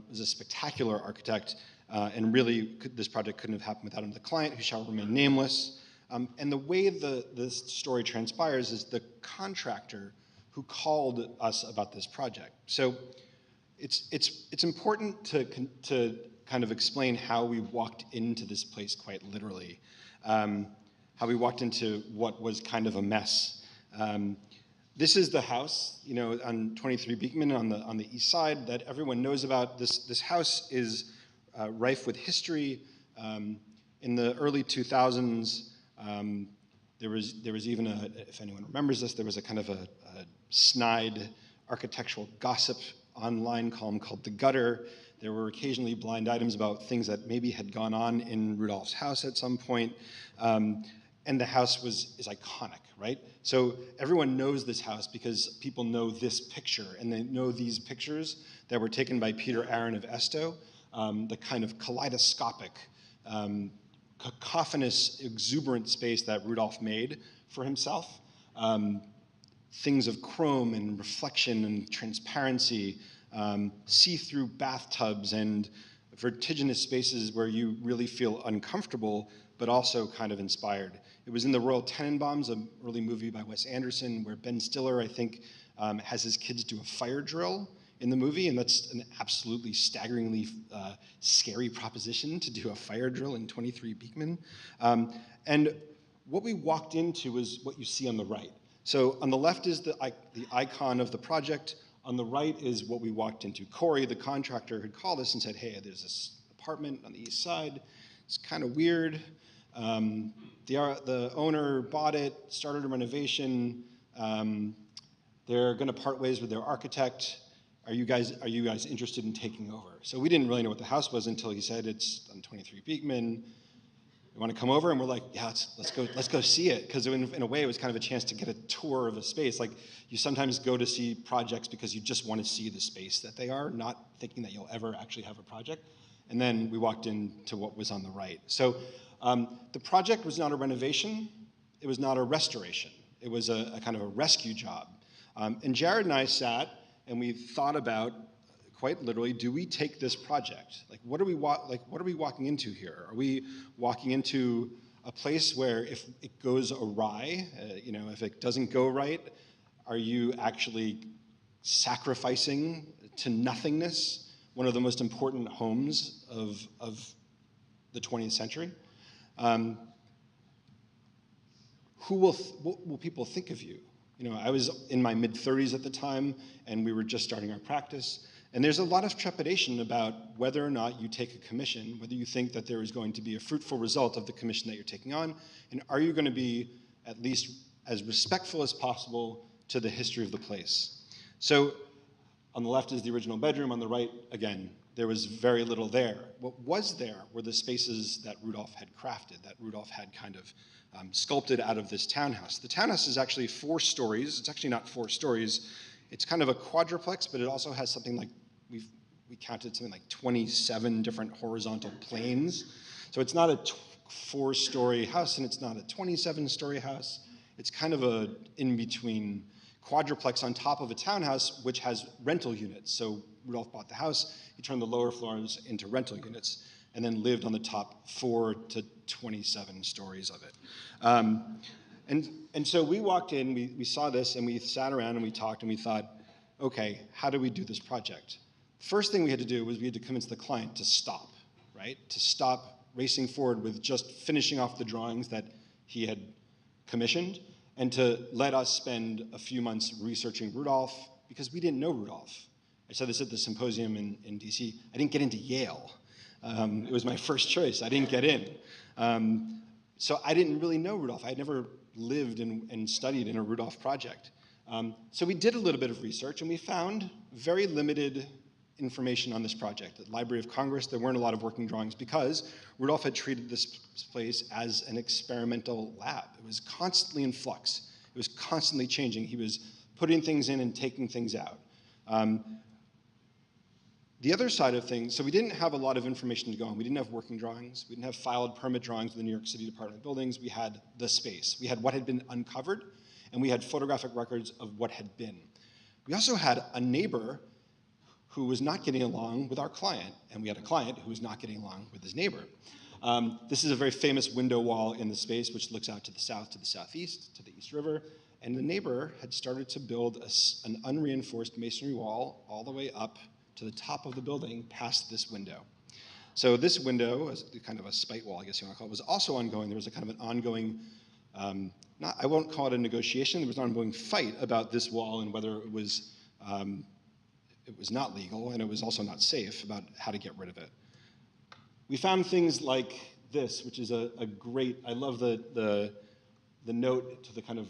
was a spectacular architect, and really this project couldn't have happened without him. The client, who shall remain nameless, and the way this story transpires is the contractor who called us about this project. So it's important to kind of explain how we walked into this place quite literally, how we walked into what was kind of a mess. This is the house, on 23 Beekman on the east side that everyone knows about. This house is rife with history. In the early 2000s, there was even if anyone remembers this, there was a kind of a snide architectural gossip online column called The Gutter. There were occasionally blind items about things that maybe had gone on in Rudolph's house at some point. And the house is iconic, right? So everyone knows this house because people know this picture, and they know these pictures that were taken by Peter Aaron of Esto, the kind of kaleidoscopic, cacophonous, exuberant space that Rudolph made for himself. Things of chrome and reflection and transparency, see-through bathtubs and vertiginous spaces where you really feel uncomfortable, but also kind of inspired. It was in the Royal Tenenbaums, an early movie by Wes Anderson, where Ben Stiller, I think, has his kids do a fire drill in the movie, and that's an absolutely staggeringly scary proposition to do a fire drill in 23 Beekman. And what we walked into was what you see on the right. So on the left is the icon of the project. On the right is what we walked into. Corey, the contractor, had called us and said, hey, there's this apartment on the east side. It's kind of weird. The owner bought it, started a renovation. They're going to part ways with their architect. Are you guys interested in taking over? So we didn't really know what the house was until he said it's on 23 Beekman. You want to come over? And we're like, yeah, let's go see it. Because in a way, it was kind of a chance to get a tour of a space. Like, you sometimes go to see projects because you just want to see the space that they are, not thinking that you'll ever actually have a project. And then we walked into what was on the right. So the project was not a renovation. It was not a restoration. It was a kind of a rescue job. And Jared and I sat and we thought about, quite literally, do we take this project? Like, what are we walking into here? Are we walking into a place where if it goes awry, if it doesn't go right, are you actually sacrificing to nothingness one of the most important homes of the 20th century. What will people think of you? You know, I was in my mid-30s at the time, and we were just starting our practice. And there's a lot of trepidation about whether or not you take a commission, whether you think that there is going to be a fruitful result of the commission that you're taking on, and are you going to be at least as respectful as possible to the history of the place. So on the left is the original bedroom, on the right, again, there was very little there. What was there were the spaces that Rudolph had crafted, that Rudolph had kind of sculpted out of this townhouse. The townhouse is actually 4 stories. It's actually not 4 stories. It's kind of a quadruplex, but it also has something like, we counted something like 27 different horizontal planes. So it's not a 4-story house, and it's not a 27-story house. It's kind of a in-between quadruplex on top of a townhouse, which has rental units. So Rudolph bought the house, he turned the lower floors into rental units, and then lived on the top 4 to 27 stories of it. And so we walked in, we saw this, and we sat around and we talked, and we thought, okay, how do we do this project? First thing we had to do was we had to convince the client to stop, right? To stop racing forward with just finishing off the drawings that he had commissioned, and to let us spend a few months researching Rudolph, because we didn't know Rudolph. I said this at the symposium in DC. I didn't get into Yale. It was my first choice. I didn't get in. So I didn't really know Rudolph. I had never lived and studied in a Rudolph project. So we did a little bit of research, and we found very limited information on this project. At the Library of Congress, there weren't a lot of working drawings because Rudolph had treated this place as an experimental lab. It was constantly in flux. It was constantly changing. He was putting things in and taking things out. The other side of things, so we didn't have a lot of information to go on. We didn't have working drawings. We didn't have filed permit drawings with the New York City Department of Buildings. We had the space. We had what had been uncovered, and we had photographic records of what had been. We also had a neighbor who was not getting along with our client, and we had a client who was not getting along with his neighbor. This is a very famous window wall in the space, which looks out to the south, to the southeast, to the East River, and the neighbor had started to build an unreinforced masonry wall all the way up to the top of the building past this window. So this window, as kind of a spite wall, I guess you want to call it, was also ongoing. There was a kind of an ongoing, I won't call it a negotiation, there was an ongoing fight about this wall and whether it was not legal, and it was also not safe about how to get rid of it. We found things like this, which is a great, I love the note to the kind of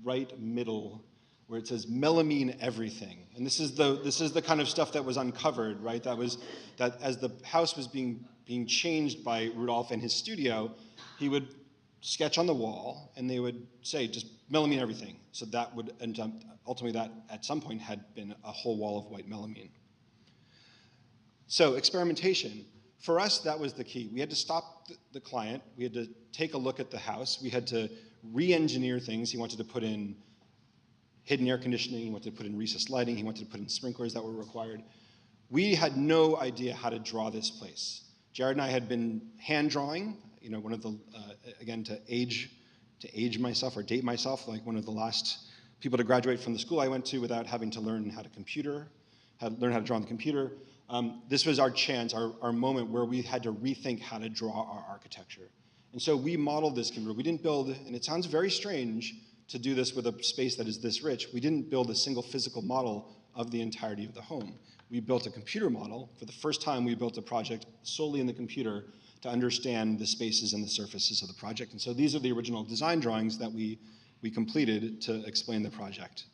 right middle where it says melamine everything. And this is the kind of stuff that was uncovered, right? That as the house was being changed by Rudolph in his studio, he would sketch on the wall and they would say just melamine everything. So that would end up, ultimately that at some point had been a whole wall of white melamine. So experimentation, for us that was the key. We had to stop the client, we had to take a look at the house, we had to re-engineer things. He wanted to put in hidden air conditioning, he wanted to put in recessed lighting, he wanted to put in sprinklers that were required. We had no idea how to draw this place. Jared and I had been hand drawing, you know, one of the, again, to age myself or date myself, like one of the last people to graduate from the school I went to without having to learn how to learn how to draw on the computer. This was our chance, our moment where we had to rethink how to draw our architecture. And so we modeled this computer. We didn't build, and it sounds very strange to do this with a space that is this rich, we didn't build a single physical model of the entirety of the home. We built a computer model. For the first time, we built a project solely in the computer to understand the spaces and the surfaces of the project. And so these are the original design drawings that we completed to explain the project.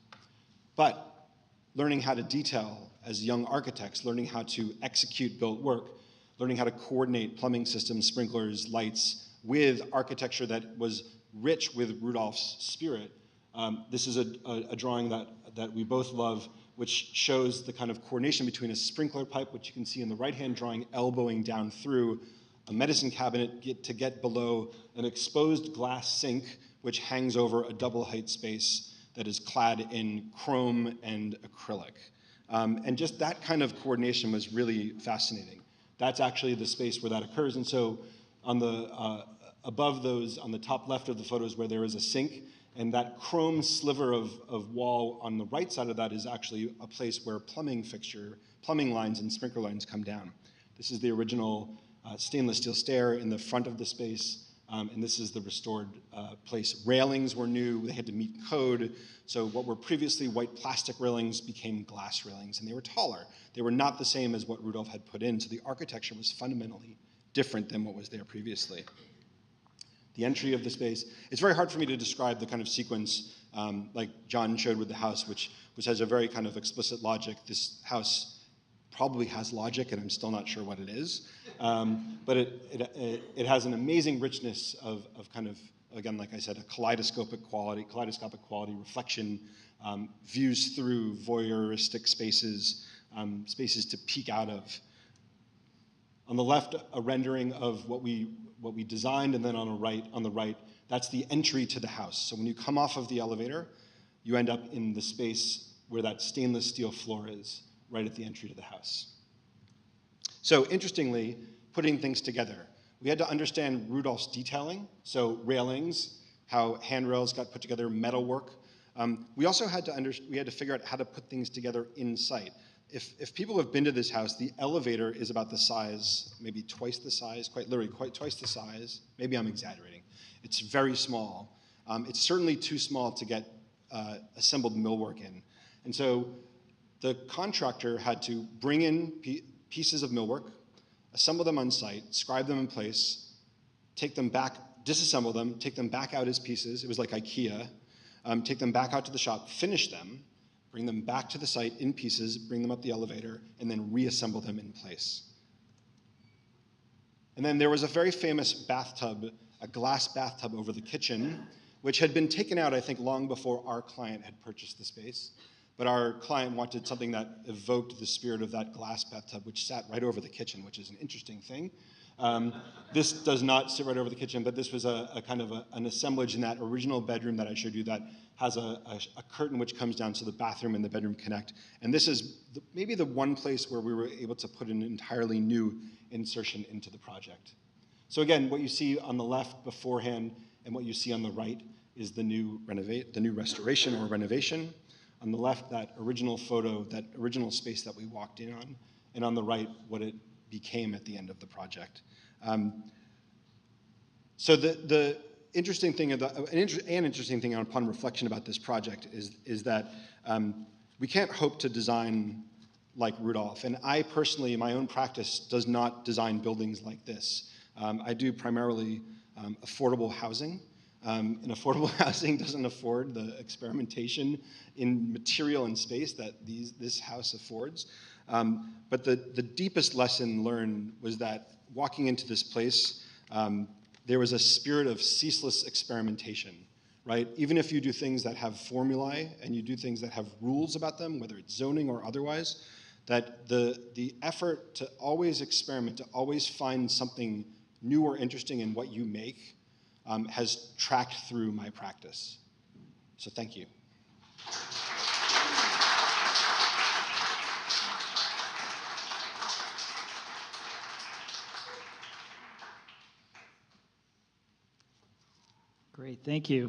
But learning how to detail as young architects, learning how to execute built work, learning how to coordinate plumbing systems, sprinklers, lights, with architecture that was rich with Rudolph's spirit. This is a drawing that we both love, which shows the kind of coordination between a sprinkler pipe, which you can see in the right-hand drawing, elbowing down through a medicine cabinet to get below an exposed glass sink, which hangs over a double-height space that is clad in chrome and acrylic. And just that kind of coordination was really fascinating. That's actually the space where that occurs. And so on the above those, on the top left of the photos where there is a sink, And that chrome sliver of wall on the right side of that is actually a place where plumbing lines and sprinkler lines come down. This is the original stainless steel stair in the front of the space, and this is the restored place. Railings were new, they had to meet code, so what were previously white plastic railings became glass railings, and they were taller. They were not the same as what Rudolph had put in, so the architecture was fundamentally different than what was there previously. The entry of the space, it's very hard for me to describe the kind of sequence like John showed with the house, which has a very kind of explicit logic. This house probably has logic, and I'm still not sure what it is. But it has an amazing richness of kind of, again, like I said, a kaleidoscopic quality, reflection, views through voyeuristic spaces, spaces to peek out of. On the left, a rendering of what we designed, and then on the right, that's the entry to the house. So when you come off of the elevator, you end up in the space where that stainless steel floor is, right at the entry to the house. So interestingly, putting things together, we had to understand Rudolph's detailing, so railings, how handrails got put together, metalwork. We also had to figure out how to put things together in sight. If people have been to this house, the elevator is about the size, maybe twice the size, quite literally twice the size. Maybe I'm exaggerating. It's very small. It's certainly too small to get assembled millwork in. And so the contractor had to bring in pieces of millwork, assemble them on site, scribe them in place, take them back, disassemble them, take them back out as pieces. It was like IKEA. Take them back out to the shop, finish them, bring them back to the site in pieces, bring them up the elevator, and then reassemble them in place. And then there was a very famous bathtub, a glass bathtub over the kitchen, which had been taken out, I think, long before our client had purchased the space. But our client wanted something that evoked the spirit of that glass bathtub, which sat right over the kitchen, which is an interesting thing. This does not sit right over the kitchen, but this was a kind of an assemblage in that original bedroom that I showed you that has a curtain which comes down so the bathroom and the bedroom connect. And this is maybe the one place where we were able to put an entirely new insertion into the project. So again, what you see on the left beforehand and what you see on the right is the new restoration or renovation. On the left, that original photo, that original space that we walked in on, and on the right, what it became at the end of the project. So the interesting thing, interesting thing upon reflection about this project is that we can't hope to design like Rudolph. And I personally, in my own practice, does not design buildings like this. I do primarily affordable housing. And affordable housing doesn't afford the experimentation in material and space that this house affords. But the deepest lesson learned was that walking into this place, there was a spirit of ceaseless experimentation, right? Even if you do things that have formulae and you do things that have rules about them, whether it's zoning or otherwise, that the effort to always experiment, to always find something new or interesting in what you make has tracked through my practice. So thank you. Great, thank you.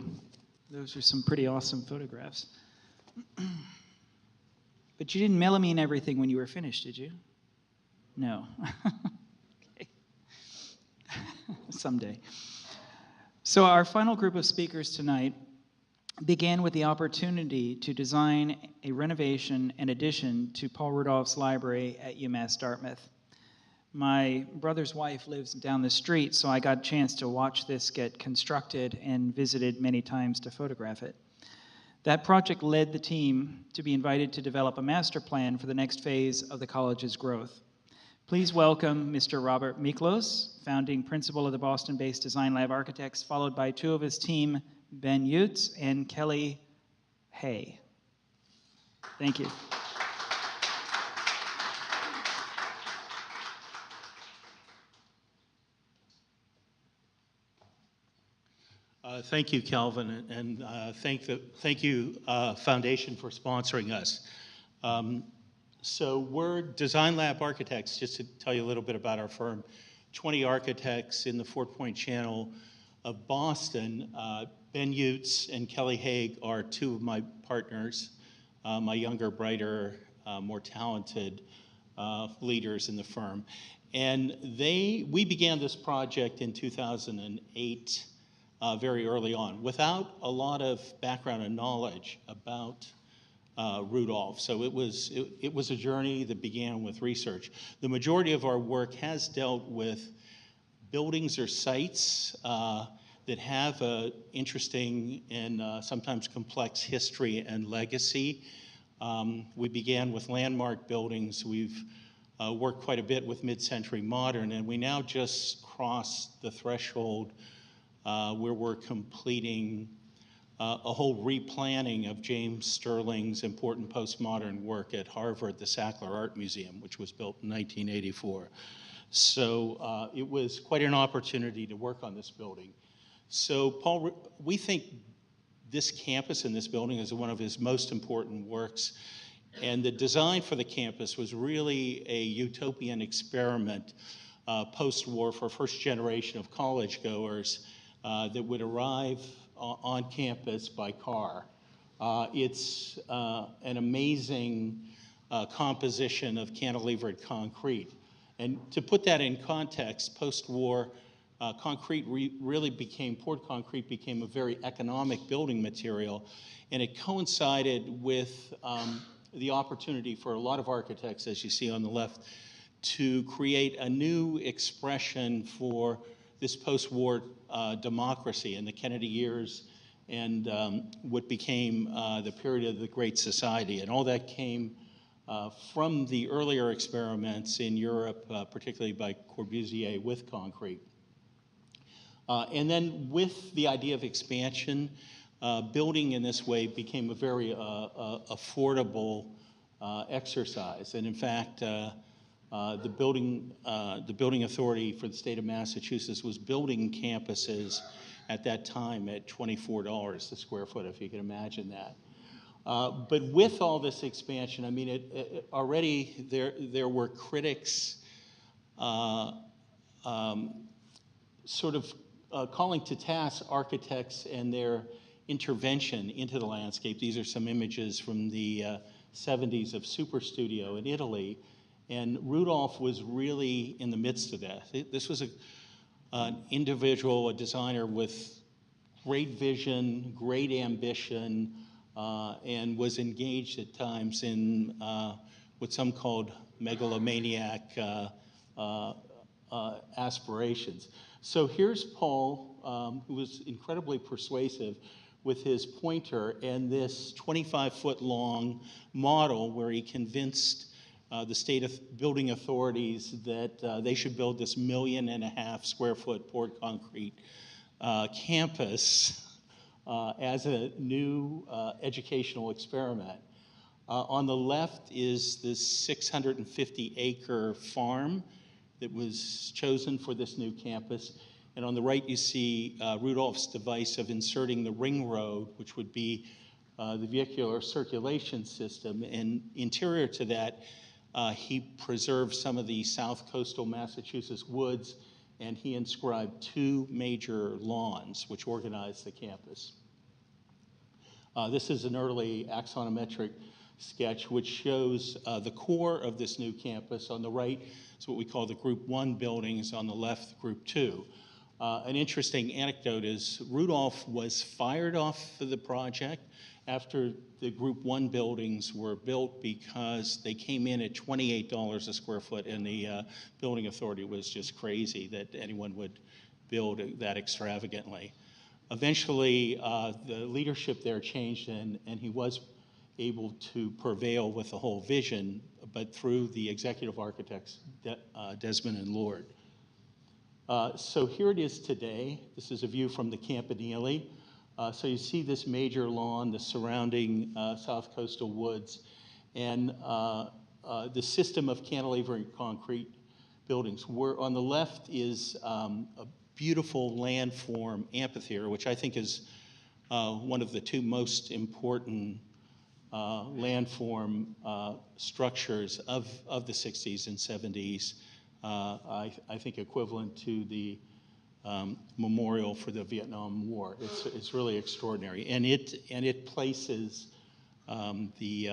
Those are some pretty awesome photographs. But you didn't melamine everything when you were finished, did you? No. Okay. Someday. So our final group of speakers tonight began with the opportunity to design a renovation and addition to Paul Rudolph's library at UMass Dartmouth. My brother's wife lives down the street, so I got a chance to watch this get constructed and visited many times to photograph it. That project led the team to be invited to develop a master plan for the next phase of the college's growth. Please welcome Mr. Robert Miklos, founding principal of the Boston-based designLAB Architects, followed by two of his team, Ben Youtz and Kelly Hay. Thank you. Thank you, Kelvin, and thank you, Foundation, for sponsoring us. So we're designLAB Architects, just to tell you a little bit about our firm. 20 architects in the Fort Point Channel, of Boston. Ben Youtz and Kelly Haig are two of my partners, my younger, brighter, more talented leaders in the firm. And we began this project in 2008, very early on, without a lot of background and knowledge about Rudolph. So it was a journey that began with research. The majority of our work has dealt with buildings or sites that have an interesting and sometimes complex history and legacy. We began with landmark buildings. We've worked quite a bit with mid-century modern, and we now just crossed the threshold where we're completing a whole replanning of James Sterling's important postmodern work at Harvard, the Sackler Art Museum, which was built in 1984. So it was quite an opportunity to work on this building. So Paul, we think this campus and this building is one of his most important works. And the design for the campus was really a utopian experiment post-war for first generation of college goers that would arrive on campus by car. It's an amazing composition of cantilevered concrete. And to put that in context, post-war, poured concrete became a very economic building material, and it coincided with the opportunity for a lot of architects, as you see on the left, to create a new expression for this post-war democracy in the Kennedy years and what became the period of the Great Society. And all that came from the earlier experiments in Europe, particularly by Corbusier with concrete. And then with the idea of expansion, building in this way became a very affordable exercise. And in fact, the building authority for the state of Massachusetts was building campuses at that time at $24 a square foot, if you can imagine that. But with all this expansion, I mean, already there were critics sort of calling to task architects and their intervention into the landscape. These are some images from the 70s of Super Studio in Italy. And Rudolph was really in the midst of that. This was an individual, a designer with great vision, great ambition, and was engaged at times in what some called megalomaniac aspirations. So here's Paul, who was incredibly persuasive with his pointer and this 25-foot long model where he convinced the state building authorities that they should build this 1.5 million square foot poured concrete campus as a new educational experiment. On the left is this 650-acre farm that was chosen for this new campus. And on the right, you see Rudolph's device of inserting the ring road, which would be the vehicular circulation system. And interior to that, he preserved some of the south coastal Massachusetts woods, and he inscribed 2 major lawns, which organized the campus. This is an early axonometric sketch, which shows the core of this new campus. On the right is what we call the Group 1 buildings, on the left, Group 2. An interesting anecdote is Rudolph was fired off of the project after the Group 1 buildings were built because they came in at $28 a square foot, and the building authority was just crazy that anyone would build that extravagantly. Eventually, the leadership there changed, and he was able to prevail with the whole vision, but through the executive architects, Desmond and Lord. So here it is today. This is a view from the Campanile. So you see this major lawn, the surrounding south coastal woods, and the system of cantilever concrete buildings. On the left is a beautiful landform amphitheater, which I think is one of the 2 most important landform structures of the 60s and 70s. I think equivalent to the memorial for the Vietnam War. It's really extraordinary, and it places the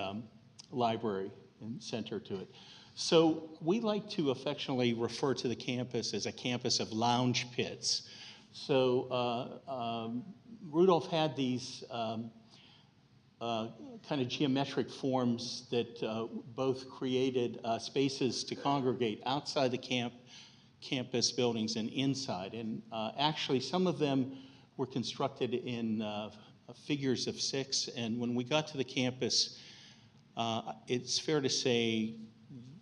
library and center to it. So we like to affectionately refer to the campus as a campus of lounge pits. So Rudolph had these kind of geometric forms that both created spaces to congregate outside the campus buildings and inside. And actually, some of them were constructed in figures of 6. And when we got to the campus, it's fair to say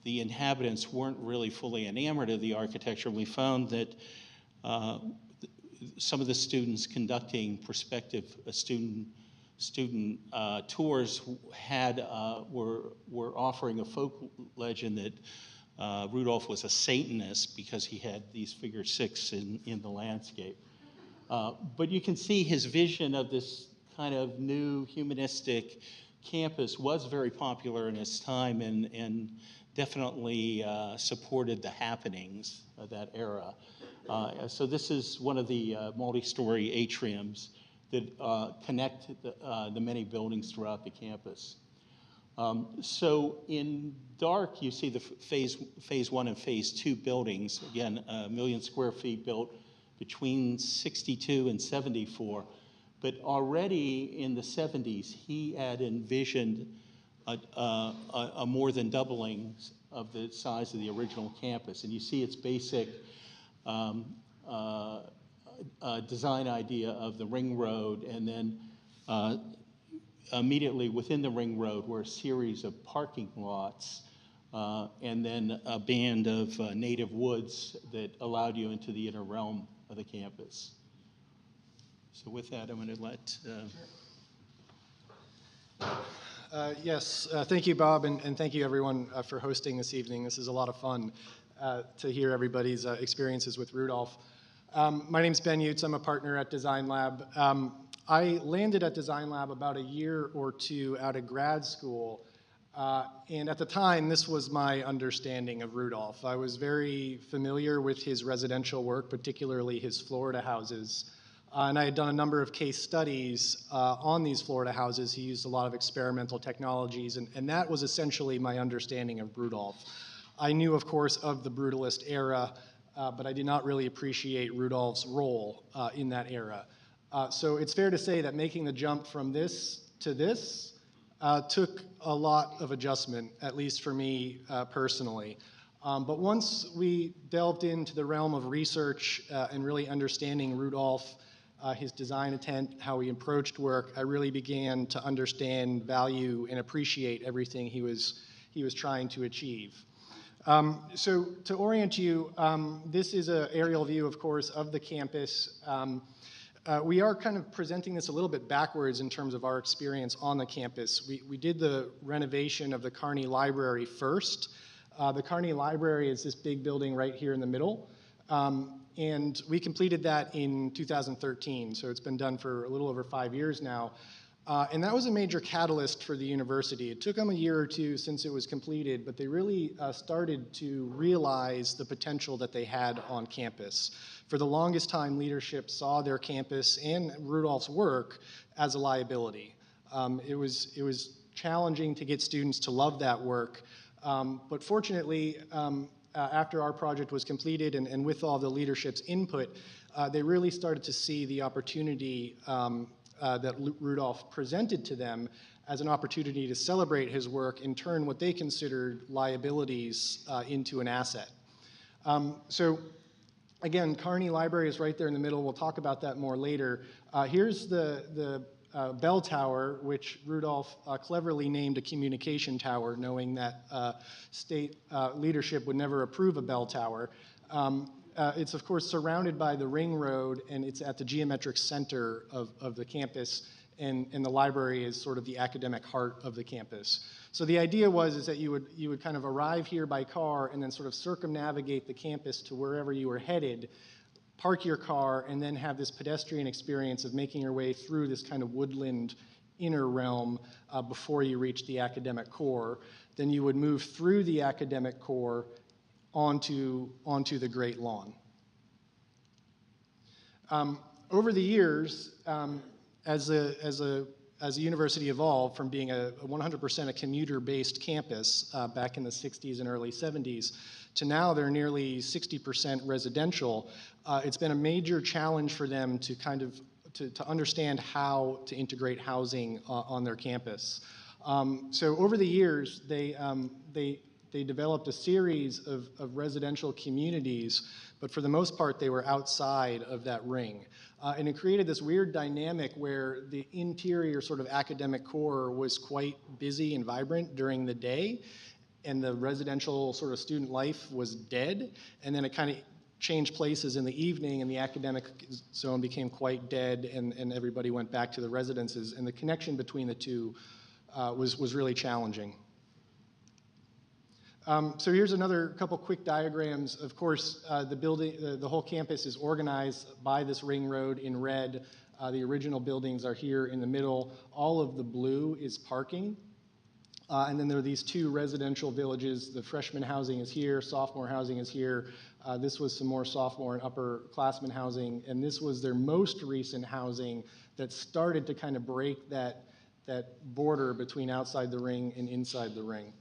the inhabitants weren't really fully enamored of the architecture. We found that some of the students conducting prospective student tours were offering a folk legend that Rudolph was a Satanist because he had these figure 6 in the landscape. But you can see his vision of this kind of new humanistic campus was very popular in its time and definitely supported the happenings of that era. So this is one of the multi-story atriums that connect the many buildings throughout the campus. So in dark, you see the phase 1 and phase 2 buildings. Again, 1 million square feet built between 62 and 74. But already in the 70s, he had envisioned a more than doubling of the size of the original campus. And you see its basic design idea of the ring road, and then immediately within the ring road were a series of parking lots, and then a band of native woods that allowed you into the inner realm of the campus. So with that, I'm going to let... Yes, thank you, Bob, and thank you, everyone, for hosting this evening. This is a lot of fun to hear everybody's experiences with Rudolph. My name's Ben Youtz. I'm a partner at designLAB. I landed at designLAB about a year or two out of grad school, and at the time, this was my understanding of Rudolph. I was very familiar with his residential work, particularly his Florida houses. And I had done a number of case studies on these Florida houses. He used a lot of experimental technologies, and that was essentially my understanding of Rudolph. I knew, of course, of the brutalist era, but I did not really appreciate Rudolph's role in that era. So it's fair to say that making the jump from this to this took a lot of adjustment, at least for me personally. But once we delved into the realm of research and really understanding Rudolph, his design intent, how he approached work, I really began to understand, value, and appreciate everything he was trying to achieve. So to orient you, this is an aerial view, of course, of the campus. We are kind of presenting this a little bit backwards in terms of our experience on the campus. We did the renovation of the Carney Library first. The Carney Library is this big building right here in the middle. And we completed that in 2013, so it's been done for a little over 5 years now. And that was a major catalyst for the university. It took them a year or two since it was completed, but they really started to realize the potential that they had on campus. For the longest time, leadership saw their campus and Rudolph's work as a liability. It was challenging to get students to love that work, but fortunately, after our project was completed and with all the leadership's input, they really started to see the opportunity that Rudolph presented to them as an opportunity to celebrate his work and turn what they considered liabilities into an asset. So again, Carney Library is right there in the middle. We'll talk about that more later. Here's the bell tower, which Rudolph cleverly named a communication tower, knowing that state leadership would never approve a bell tower. It's, of course, surrounded by the ring road, and it's at the geometric center of the campus, and the library is sort of the academic heart of the campus. So the idea is that you would kind of arrive here by car and then sort of circumnavigate the campus to wherever you were headed, park your car, and then have this pedestrian experience of making your way through this kind of woodland inner realm before you reach the academic core. Then you would move through the academic core onto the Great Lawn. Over the years, as a university evolved from being a 100% a commuter-based campus back in the 60s and early 70s to now they're nearly 60% residential, it's been a major challenge for them to kind of to understand how to integrate housing on their campus. So over the years, they developed a series of residential communities, but for the most part, they were outside of that ring. And it created this weird dynamic where the interior sort of academic core was quite busy and vibrant during the day, and the residential sort of student life was dead, and then it kind of changed places in the evening, and the academic zone became quite dead, and everybody went back to the residences, and the connection between the two was really challenging. So here's another couple quick diagrams. Of course, the whole campus is organized by this ring road in red. The original buildings are here in the middle. All of the blue is parking. And then there are these two residential villages. The freshman housing is here, sophomore housing is here. This was some more sophomore and upperclassmen housing, and this was their most recent housing that started to kind of break that border between outside the ring and inside the ring.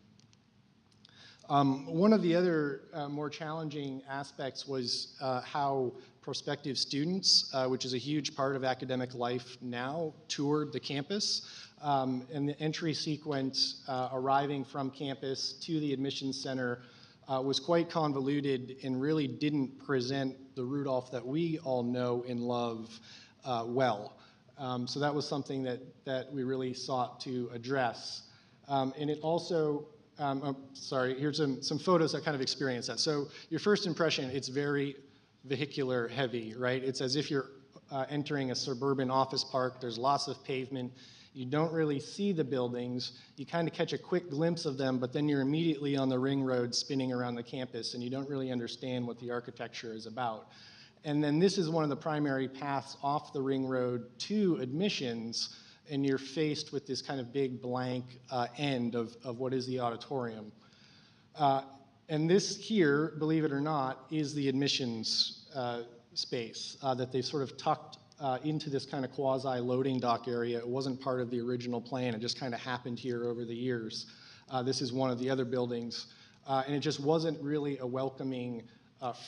One of the other more challenging aspects was how prospective students, which is a huge part of academic life now, toured the campus. And the entry sequence arriving from campus to the admissions center was quite convoluted and really didn't present the Rudolph that we all know and love well. So that was something that we really sought to address. And it also, here's some photos that kind of experience that. So your first impression, it's very vehicular heavy, right? It's as if you're entering a suburban office park. There's lots of pavement. You don't really see the buildings. You kind of catch a quick glimpse of them, but then you're immediately on the ring road spinning around the campus, and you don't really understand what the architecture is about. And then this is one of the primary paths off the ring road to admissions, and you're faced with this kind of big blank end of what is the auditorium. And this here, believe it or not, is the admissions space that they've sort of tucked into this kind of quasi-loading dock area. It wasn't part of the original plan. It just kind of happened here over the years. This is one of the other buildings. And it just wasn't really a welcoming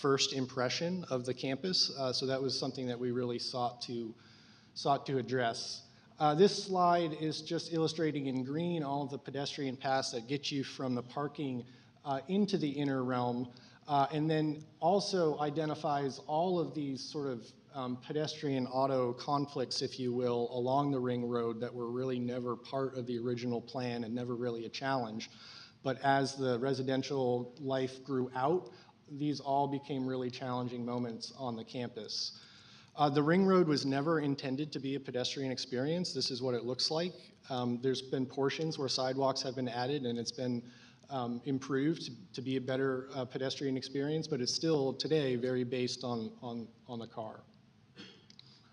first impression of the campus. So that was something that we really sought to address. This slide is just illustrating in green all of the pedestrian paths that get you from the parking into the inner realm, and then also identifies all of these sort of pedestrian auto conflicts, if you will, along the ring road that were really never part of the original plan and never really a challenge. But as the residential life grew out, these all became really challenging moments on the campus. The ring road was never intended to be a pedestrian experience. This is what it looks like. There's been portions where sidewalks have been added, and it's been improved to be a better pedestrian experience, but it's still today very based on the car.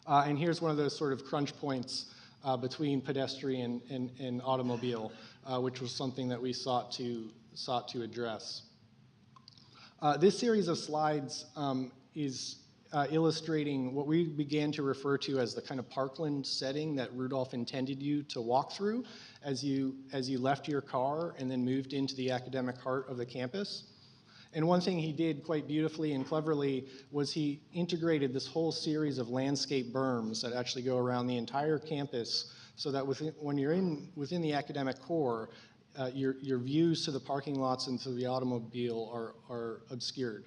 And here's one of those sort of crunch points between pedestrian and automobile, which was something that we sought to address. This series of slides is illustrating what we began to refer to as the kind of parkland setting that Rudolph intended you to walk through as you left your car and then moved into the academic heart of the campus. And one thing he did quite beautifully and cleverly was he integrated this whole series of landscape berms that actually go around the entire campus so that when you're within the academic core, your views to the parking lots and to the automobile are obscured.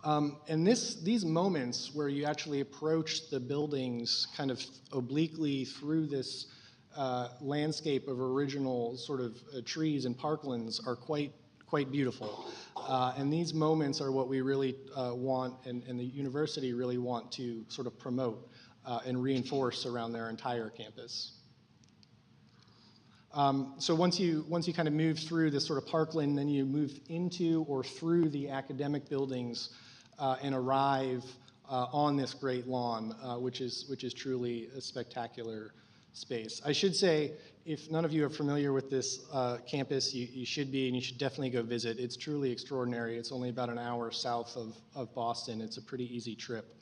And these moments where you actually approach the buildings kind of obliquely through this landscape of original sort of trees and parklands are quite beautiful. And these moments are what we really want and the university really want to sort of promote and reinforce around their entire campus. So once you kind of move through this sort of parkland, then you move into or through the academic buildings and arrive on this great lawn, which is truly a spectacular space. I should say, if none of you are familiar with this campus, you should be, and you should definitely go visit. It's truly extraordinary. It's only about an hour south of Boston. It's a pretty easy trip.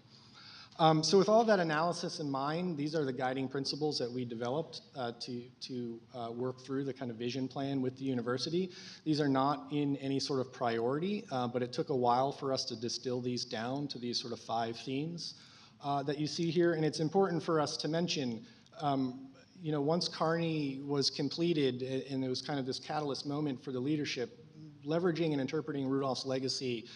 So with all that analysis in mind, these are the guiding principles that we developed to work through the kind of vision plan with the university. These are not in any sort of priority, but it took a while for us to distill these down to these sort of 5 themes that you see here. And it's important for us to mention, you know, once Kearney was completed and there was kind of this catalyst moment for the leadership, leveraging and interpreting Rudolph's legacy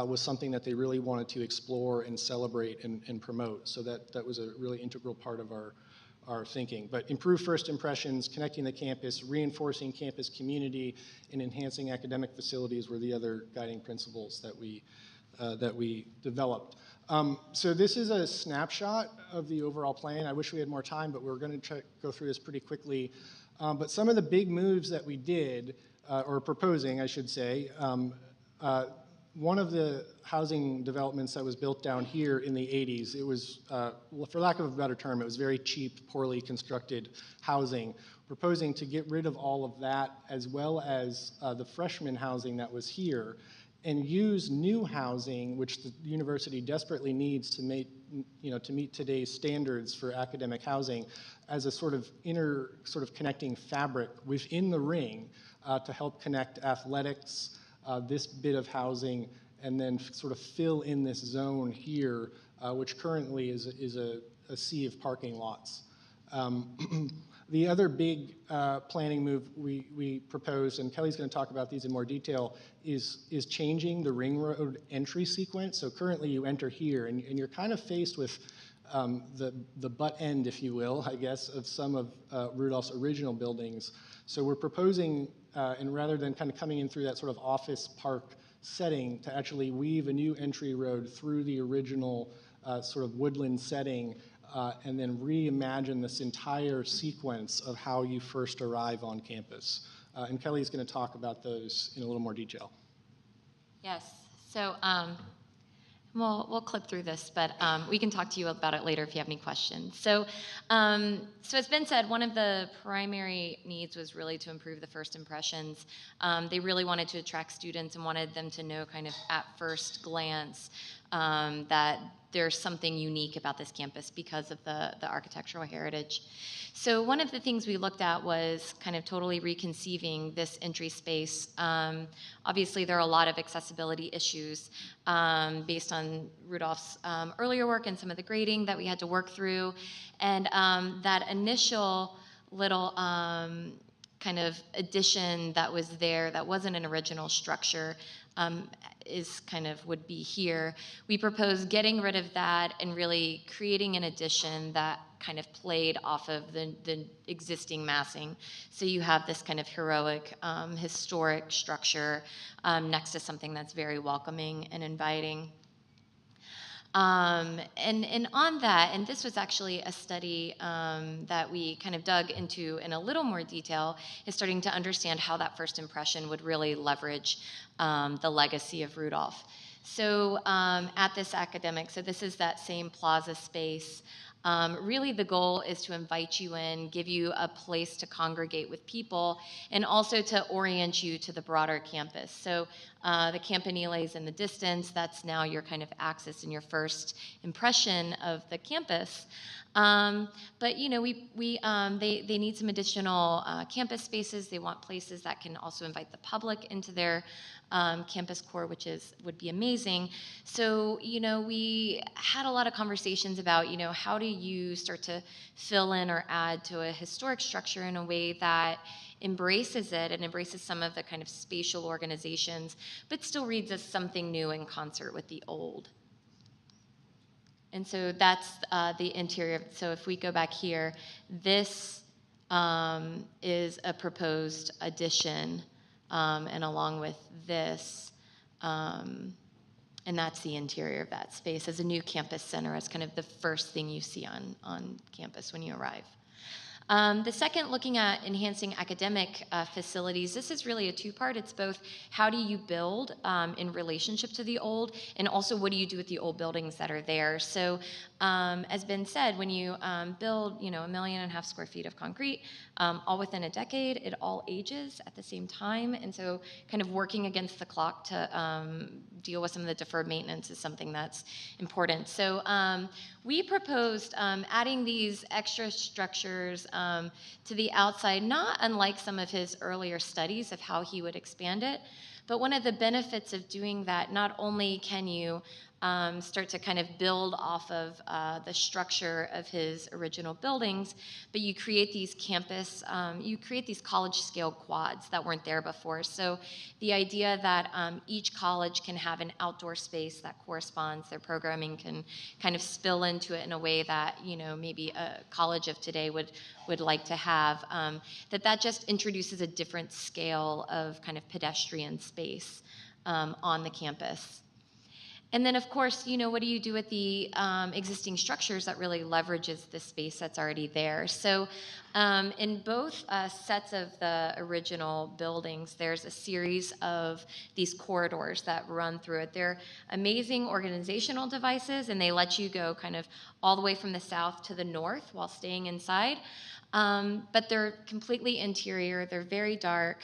was something that they really wanted to explore and celebrate and promote. So that was a really integral part of our thinking. But improve first impressions, connecting the campus, reinforcing campus community, and enhancing academic facilities were the other guiding principles that we developed. So this is a snapshot of the overall plan. I wish we had more time, but we're going to go through this pretty quickly. But some of the big moves that we did, or proposing, I should say, one of the housing developments that was built down here in the 80s, it was, for lack of a better term, it was very cheap, poorly constructed housing. Proposing to get rid of all of that, as well as the freshman housing that was here, and use new housing, which the university desperately needs to make, you know, to meet today's standards for academic housing, as a sort of inner sort of connecting fabric within the ring to help connect athletics, this bit of housing, and then sort of fill in this zone here, which currently is a sea of parking lots. The other big planning move we proposed, and Kelly's going to talk about these in more detail, is changing the ring road entry sequence. So currently you enter here, and you're kind of faced with the butt end, if you will, I guess, of some of Rudolph's original buildings. So we're proposing, and rather than kind of coming in through that sort of office park setting, to actually weave a new entry road through the original sort of woodland setting, and then reimagine this entire sequence of how you first arrive on campus. And Kelly's going to talk about those in a little more detail. Yes. So we'll clip through this, but we can talk to you about it later if you have any questions. So it's been said, one of the primary needs was really to improve the first impressions. They really wanted to attract students and wanted them to know kind of at first glance that there's something unique about this campus because of the architectural heritage. So one of the things we looked at was kind of totally reconceiving this entry space. Obviously, there are a lot of accessibility issues based on Rudolph's earlier work and some of the grading that we had to work through. And that initial little kind of addition that was there that wasn't an original structure would be here. We proposed getting rid of that and really creating an addition that kind of played off of the existing massing. So you have this kind of heroic, historic structure next to something that's very welcoming and inviting. And on that, and this was actually a study that we kind of dug into in a little more detail, is starting to understand how that first impression would really leverage the legacy of Rudolph. So at this academic, so this is that same plaza space. Really the goal is to invite you in, give you a place to congregate with people, and also to orient you to the broader campus. So the Campanile is in the distance. That's now your kind of axis and your first impression of the campus. But you know, they need some additional campus spaces. They want places that can also invite the public into their campus core, which would be amazing. So, you know, we had a lot of conversations about, you know, how do you start to fill in or add to a historic structure in a way that embraces it and embraces some of the kind of spatial organizations, but still reads as something new in concert with the old. And so that's the interior. So if we go back here, this is a proposed addition, and along with this, and that's the interior of that space as a new campus center, as kind of the first thing you see on campus when you arrive. The second, looking at enhancing academic facilities, this is really a two-part. It's both how do you build in relationship to the old, and also what do you do with the old buildings that are there. So as Ben said, when you build 1.5 million square feet of concrete, all within a decade, it all ages at the same time. And so kind of working against the clock to deal with some of the deferred maintenance is something that's important. So we proposed adding these extra structures to the outside, not unlike some of his earlier studies of how he would expand it. But one of the benefits of doing that, not only can you start to kind of build off of the structure of his original buildings, but you create these college scale quads that weren't there before. So the idea that each college can have an outdoor space that corresponds, their programming can kind of spill into it in a way that maybe a college of today would like to have, that just introduces a different scale of kind of pedestrian space on the campus. And then, of course, what do you do with the existing structures that really leverages the space that's already there? So in both sets of the original buildings, there's a series of these corridors that run through it. They're amazing organizational devices, and they let you go kind of all the way from the south to the north while staying inside. But they're completely interior. They're very dark.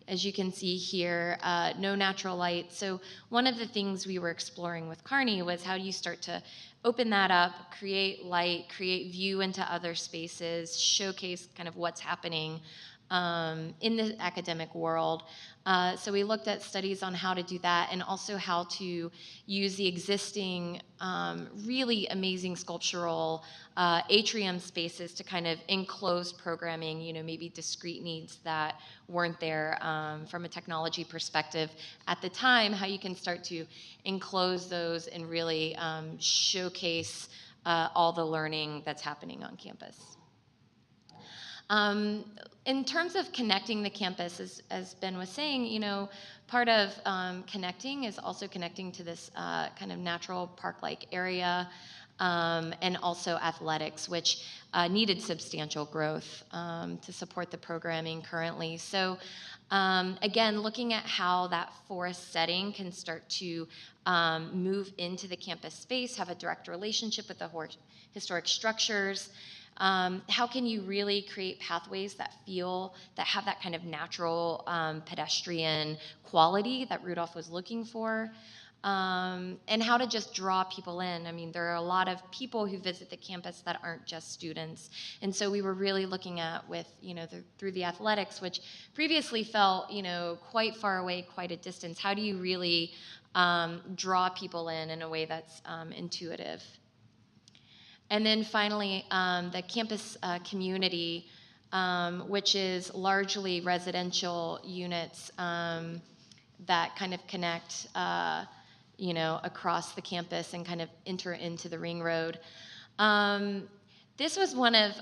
As you can see here, no natural light. So one of the things we were exploring with Carney was how do you start to open that up, create light, create view into other spaces, showcase kind of what's happening in the academic world. So we looked at studies on how to do that, and also how to use the existing really amazing sculptural atrium spaces to kind of enclose programming, maybe discrete needs that weren't there from a technology perspective at the time, how you can start to enclose those and really showcase all the learning that's happening on campus. In terms of connecting the campus, as Ben was saying, part of connecting is also connecting to this kind of natural park-like area, and also athletics, which needed substantial growth to support the programming currently. So again, looking at how that forest setting can start to move into the campus space, have a direct relationship with the historic structures. How can you really create pathways that have that kind of natural pedestrian quality that Rudolph was looking for? And how to just draw people in. I mean, there are a lot of people who visit the campus that aren't just students. And so we were really looking at through the athletics, which previously felt, quite far away, quite a distance. How do you really draw people in a way that's intuitive? And then finally, the campus community, which is largely residential units that kind of connect, across the campus and kind of enter into the ring road. This was one of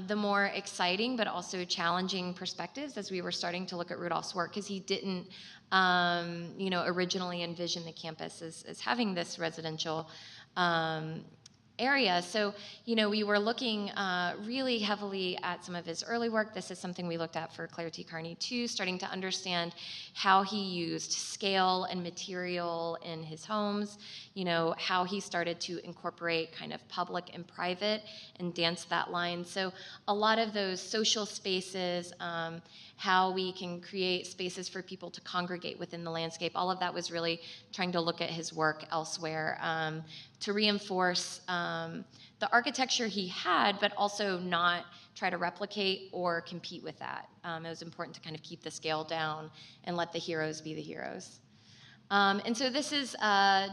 the more exciting but also challenging perspectives as we were starting to look at Rudolph's work, because he didn't, originally envision the campus as having this residential area. So, we were looking really heavily at some of his early work. This is something we looked at for Claire T. Carney too, starting to understand how he used scale and material in his homes, how he started to incorporate kind of public and private and dance that line. So a lot of those social spaces, how we can create spaces for people to congregate within the landscape, all of that was really trying to look at his work elsewhere to reinforce the architecture he had, but also not try to replicate or compete with that. It was important to kind of keep the scale down and let the heroes be the heroes. And so this is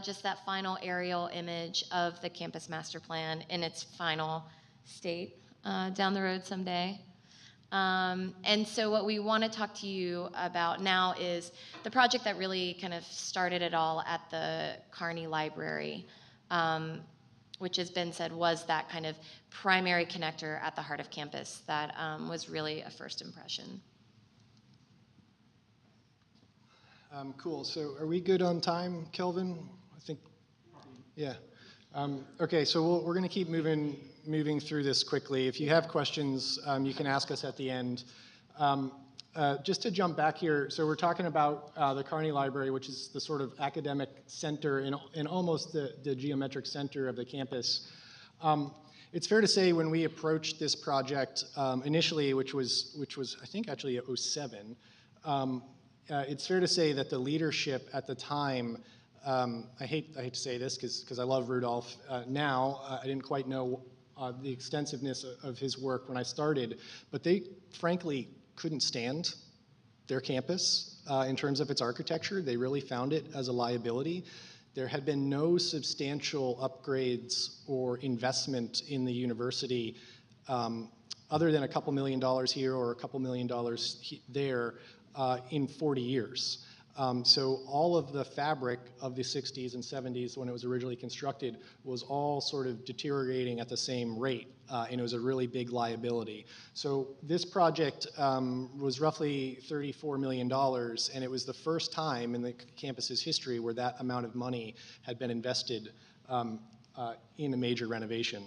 just that final aerial image of the campus master plan in its final state down the road someday. And so what we want to talk to you about now is the project that really kind of started it all at the Carney Library, which has been said was that kind of primary connector at the heart of campus that was really a first impression. Cool. So are we good on time, Kelvin? I think, yeah. Okay, so we're going to keep moving through this quickly. If you have questions, you can ask us at the end. Just to jump back here, so we're talking about the Carney Library, which is the sort of academic center and almost the geometric center of the campus. It's fair to say when we approached this project initially, which was I think actually 2007, it's fair to say that the leadership at the time, I hate to say this because I love Rudolph now. I didn't quite know the extensiveness of his work when I started, but they frankly couldn't stand their campus in terms of its architecture. They really found it as a liability. There had been no substantial upgrades or investment in the university other than a couple $1 million here or a couple $1 million there in 40 years. So all of the fabric of the 60s and 70s when it was originally constructed was all sort of deteriorating at the same rate, and it was a really big liability. So this project was roughly $34 million, and it was the first time in the campus's history where that amount of money had been invested in a major renovation.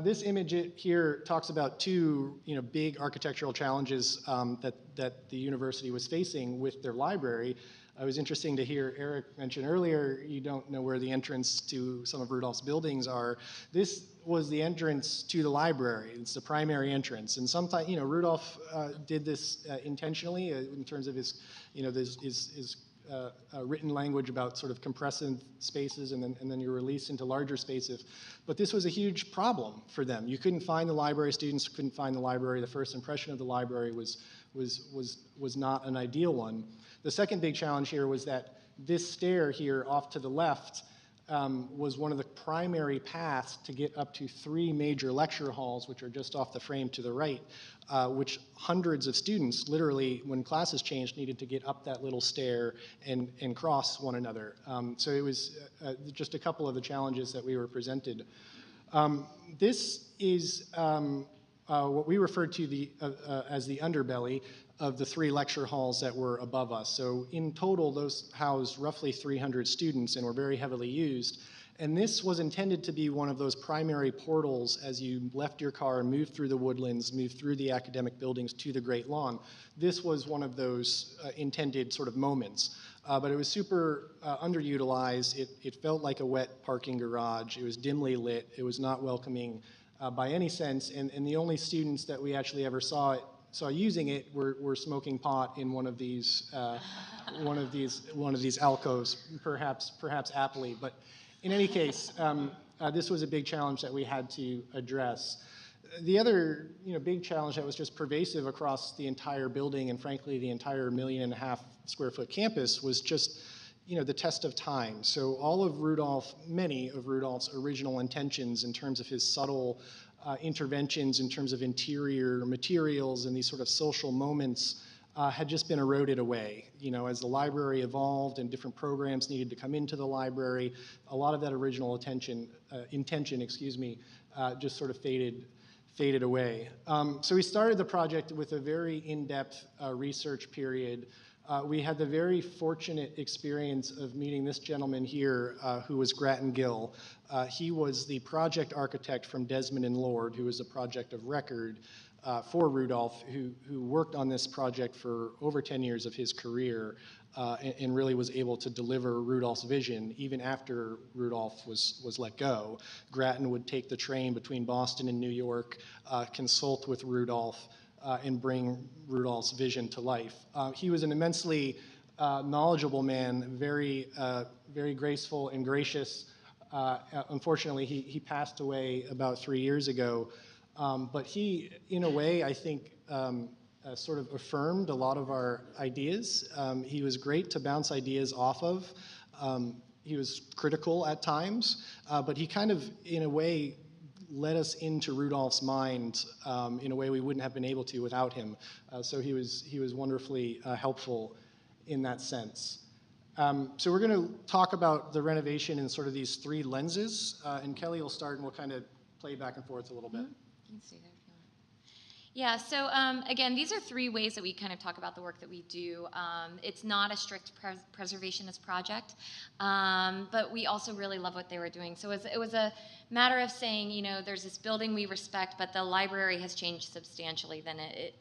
This image here talks about two big architectural challenges that the university was facing with their library. It was interesting to hear Eric mention earlier, you don't know where the entrance to some of Rudolph's buildings are. This was the entrance to the library. It's the primary entrance. And sometimes, Rudolph did this intentionally in terms of his written language about sort of compressing spaces and then you're released into larger spaces. But this was a huge problem for them. You couldn't find the library, students couldn't find the library. The first impression of the library was not an ideal one. The second big challenge here was that this stair here off to the left was one of the primary paths to get up to 3 major lecture halls, which are just off the frame to the right, which hundreds of students, literally, when classes changed, needed to get up that little stair and cross one another. So it was just a couple of the challenges that we were presented. This is what we refer to as the underbelly of the 3 lecture halls that were above us. So in total, those housed roughly 300 students and were very heavily used. And this was intended to be one of those primary portals as you left your car and moved through the woodlands, moved through the academic buildings to the Great Lawn. This was one of those intended sort of moments. But it was super underutilized. It felt like a wet parking garage. It was dimly lit. It was not welcoming by any sense. And the only students that we actually ever saw using it were smoking pot in one of these alcoves, perhaps aptly. But in any case, this was a big challenge that we had to address. The other big challenge that was just pervasive across the entire building and frankly the entire 1.5 million square foot campus was just the test of time. So many of Rudolph's original intentions in terms of his subtle interventions in terms of interior materials and these sort of social moments had just been eroded away. As the library evolved and different programs needed to come into the library, a lot of that original intention, just sort of faded away. So we started the project with a very in-depth research period. We had the very fortunate experience of meeting this gentleman here, who was Grattan Gill. He was the project architect from Desmond and Lord, who was a project of record for Rudolph, who worked on this project for over 10 years of his career and really was able to deliver Rudolph's vision even after Rudolph was let go. Grattan would take the train between Boston and New York, consult with Rudolph, and bring Rudolph's vision to life. He was an immensely knowledgeable man, very graceful and gracious. Unfortunately, he passed away about 3 years ago. But he, in a way, I think, sort of affirmed a lot of our ideas. He was great to bounce ideas off of. He was critical at times, but he kind of, in a way, led us into Rudolph's mind in a way we wouldn't have been able to without him. So he was wonderfully helpful in that sense. So we're going to talk about the renovation in sort of these 3 lenses, and Kelly will start and we'll kind of play back and forth a little bit. You can see that if you want. Yeah, so again, these are three ways that we kind of talk about the work that we do. It's not a strict preservationist project, but we also really love what they were doing. So it was a matter of saying, you know, there's this building we respect, but the library has changed substantially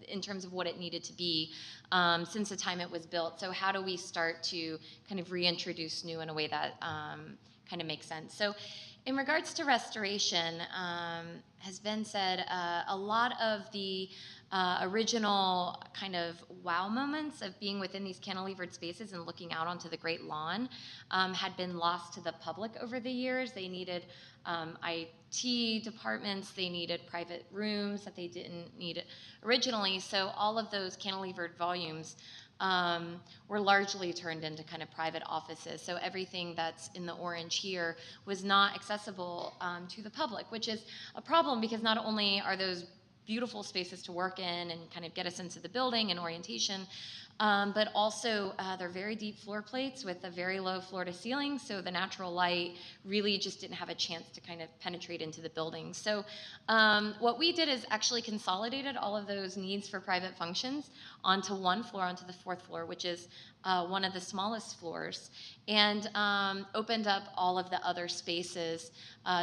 in terms of what it needed to be since the time it was built. So how do we start to kind of reintroduce new in a way that kind of makes sense? So in regards to restoration, has been said, a lot of the original kind of wow moments of being within these cantilevered spaces and looking out onto the Great Lawn had been lost to the public over the years. They needed IT departments, they needed private rooms that they didn't need originally. So all of those cantilevered volumes were largely turned into kind of private offices. So everything that's in the orange here was not accessible to the public, which is a problem because not only are those beautiful spaces to work in and kind of get a sense of the building and orientation, but also they're very deep floor plates with a very low floor to ceiling, so the natural light really just didn't have a chance to kind of penetrate into the building. So what we did is actually consolidated all of those needs for private functions onto one floor, onto the fourth floor, which is one of the smallest floors, and opened up all of the other spaces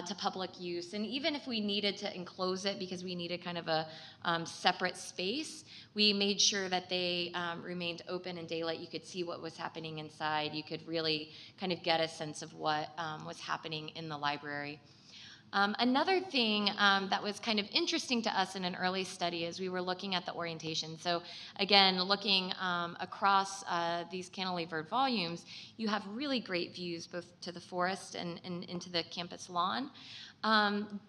to public use. And even if we needed to enclose it because we needed kind of a separate space, we made sure that they remained open in daylight. You could see what was happening inside. You could really kind of get a sense of what was happening in the library. Another thing that was kind of interesting to us in an early study is we were looking at the orientation. So again, looking across these cantilevered volumes, you have really great views both to the forest and into the campus lawn.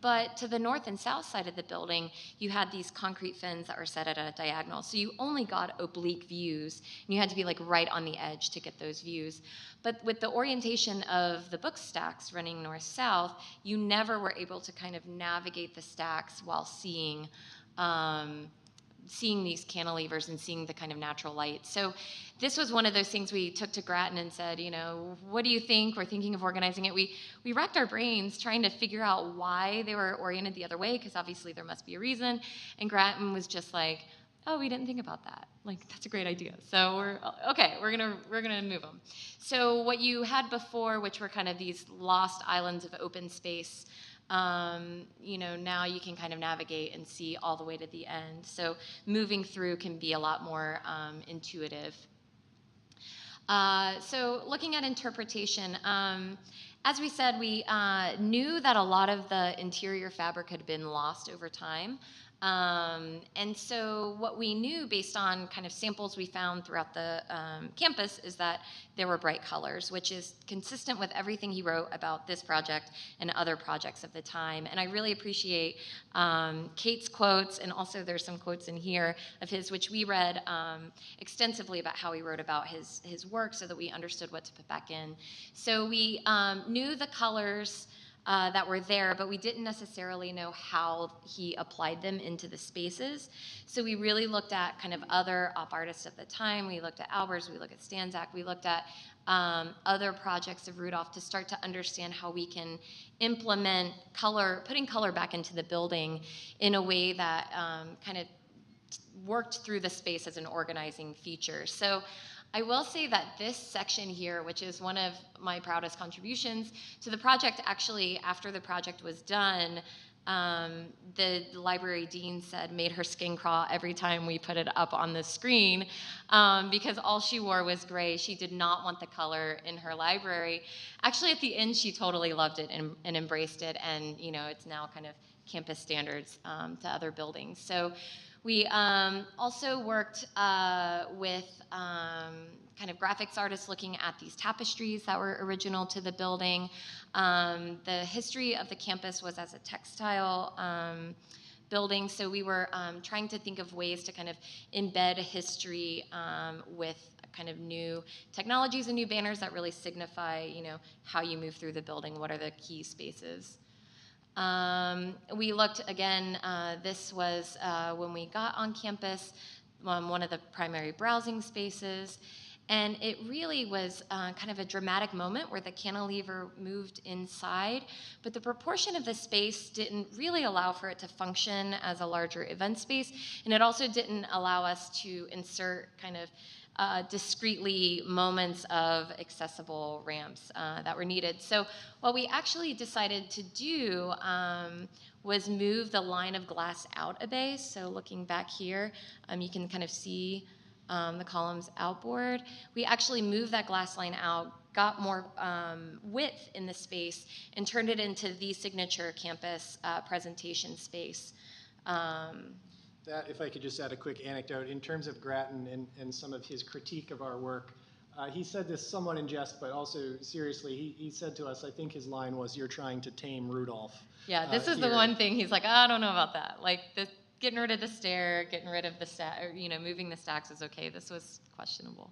But to the north and south side of the building, you had these concrete fins that were set at a diagonal. So you only got oblique views, and you had to be like right on the edge to get those views. But with the orientation of the book stacks running north-south, you never were able to kind of navigate the stacks while seeing these cantilevers and seeing the kind of natural light. So this was one of those things we took to Grattan and said, you know, what do you think? We're thinking of organizing it. We racked our brains trying to figure out why they were oriented the other way, because obviously there must be a reason. And Grattan was just like, oh, we didn't think about that. Like, that's a great idea. So we're gonna move them. So what you had before, which were kind of these lost islands of open space, you know, now you can kind of navigate and see all the way to the end. So moving through can be a lot more intuitive. So looking at interpretation, as we said, we knew that a lot of the interior fabric had been lost over time. And so what we knew based on kind of samples we found throughout the campus is that there were bright colors, which is consistent with everything he wrote about this project and other projects of the time. And I really appreciate Kate's quotes, and also there's some quotes in here of his, which we read extensively about how he wrote about his work so that we understood what to put back in. So we knew the colors that were there, but we didn't necessarily know how he applied them into the spaces. So we really looked at kind of other op artists of the time. We looked at Albers, we looked at Stanczak, we looked at other projects of Rudolph to start to understand how we can implement color, putting color back into the building in a way that kind of worked through the space as an organizing feature. So I will say that this section here, which is one of my proudest contributions to the project, actually, after the project was done, the library dean said made her skin crawl every time we put it up on the screen because all she wore was gray. She did not want the color in her library. Actually, at the end, she totally loved it and embraced it, and you know, it's now kind of campus standards to other buildings. So we also worked with kind of graphics artists looking at these tapestries that were original to the building. The history of the campus was as a textile building, so we were trying to think of ways to kind of embed history with kind of new technologies and new banners that really signify, you know, how you move through the building, what are the key spaces. We looked again, this was when we got on campus, one of the primary browsing spaces. And it really was kind of a dramatic moment where the cantilever moved inside, but the proportion of the space didn't really allow for it to function as a larger event space, and it also didn't allow us to insert kind of discreetly moments of accessible ramps that were needed. So what we actually decided to do was move the line of glass out a base. So looking back here, you can kind of see the columns outboard. We actually moved that glass line out, got more width in the space, and turned it into the signature campus presentation space. That, if I could just add a quick anecdote, in terms of Grattan and some of his critique of our work, he said this somewhat in jest, but also seriously. He said to us, I think his line was, "You're trying to tame Rudolph." Yeah, this is the one thing he's like, I don't know about that. Like, getting rid of the stair, getting rid of the moving the stacks is okay. This was questionable.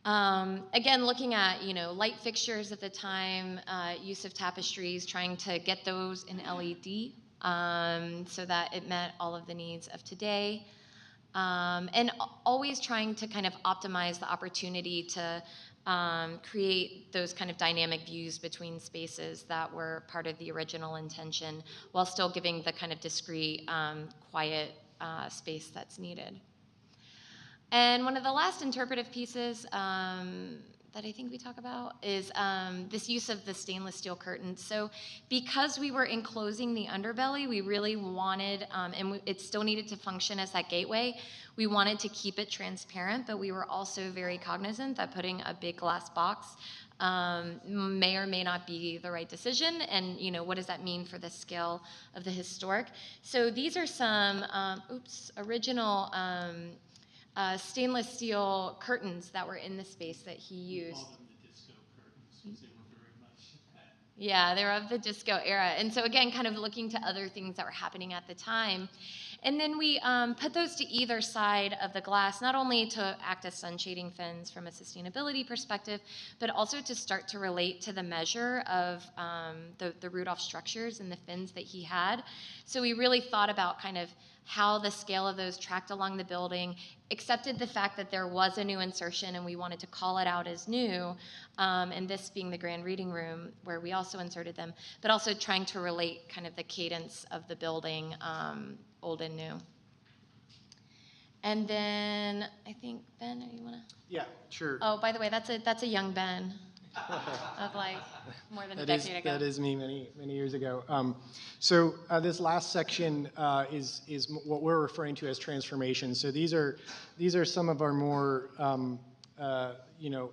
Again, looking at, light fixtures at the time, use of tapestries, trying to get those in LED so that it met all of the needs of today. And always trying to kind of optimize the opportunity to create those kind of dynamic views between spaces that were part of the original intention, while still giving the kind of discrete, quiet space that's needed. And one of the last interpretive pieces that I think we talk about is this use of the stainless steel curtains. So because we were enclosing the underbelly, we really wanted, and it still needed to function as that gateway, we wanted to keep it transparent, but we were also very cognizant that putting a big glass box may or may not be the right decision, and what does that mean for the scale of the historic? So these are some original stainless steel curtains that were in the space that he used. We call them the disco curtains because they were very much that. Yeah, they were of the disco era. And so again, kind of looking to other things that were happening at the time. And then we put those to either side of the glass, not only to act as sun shading fins from a sustainability perspective, but also to start to relate to the measure of the Rudolph structures and the fins that he had. So we really thought about kind of how the scale of those tracked along the building, accepted the fact that there was a new insertion and we wanted to call it out as new, and this being the grand reading room where we also inserted them, but also trying to relate kind of the cadence of the building, old and new. And then I think, Ben, you want to? Yeah, sure. Oh, by the way, that's a young Ben. Of like more than a decade ago. That is me many years ago. So this last section is what we're referring to as transformation. So these are some of our more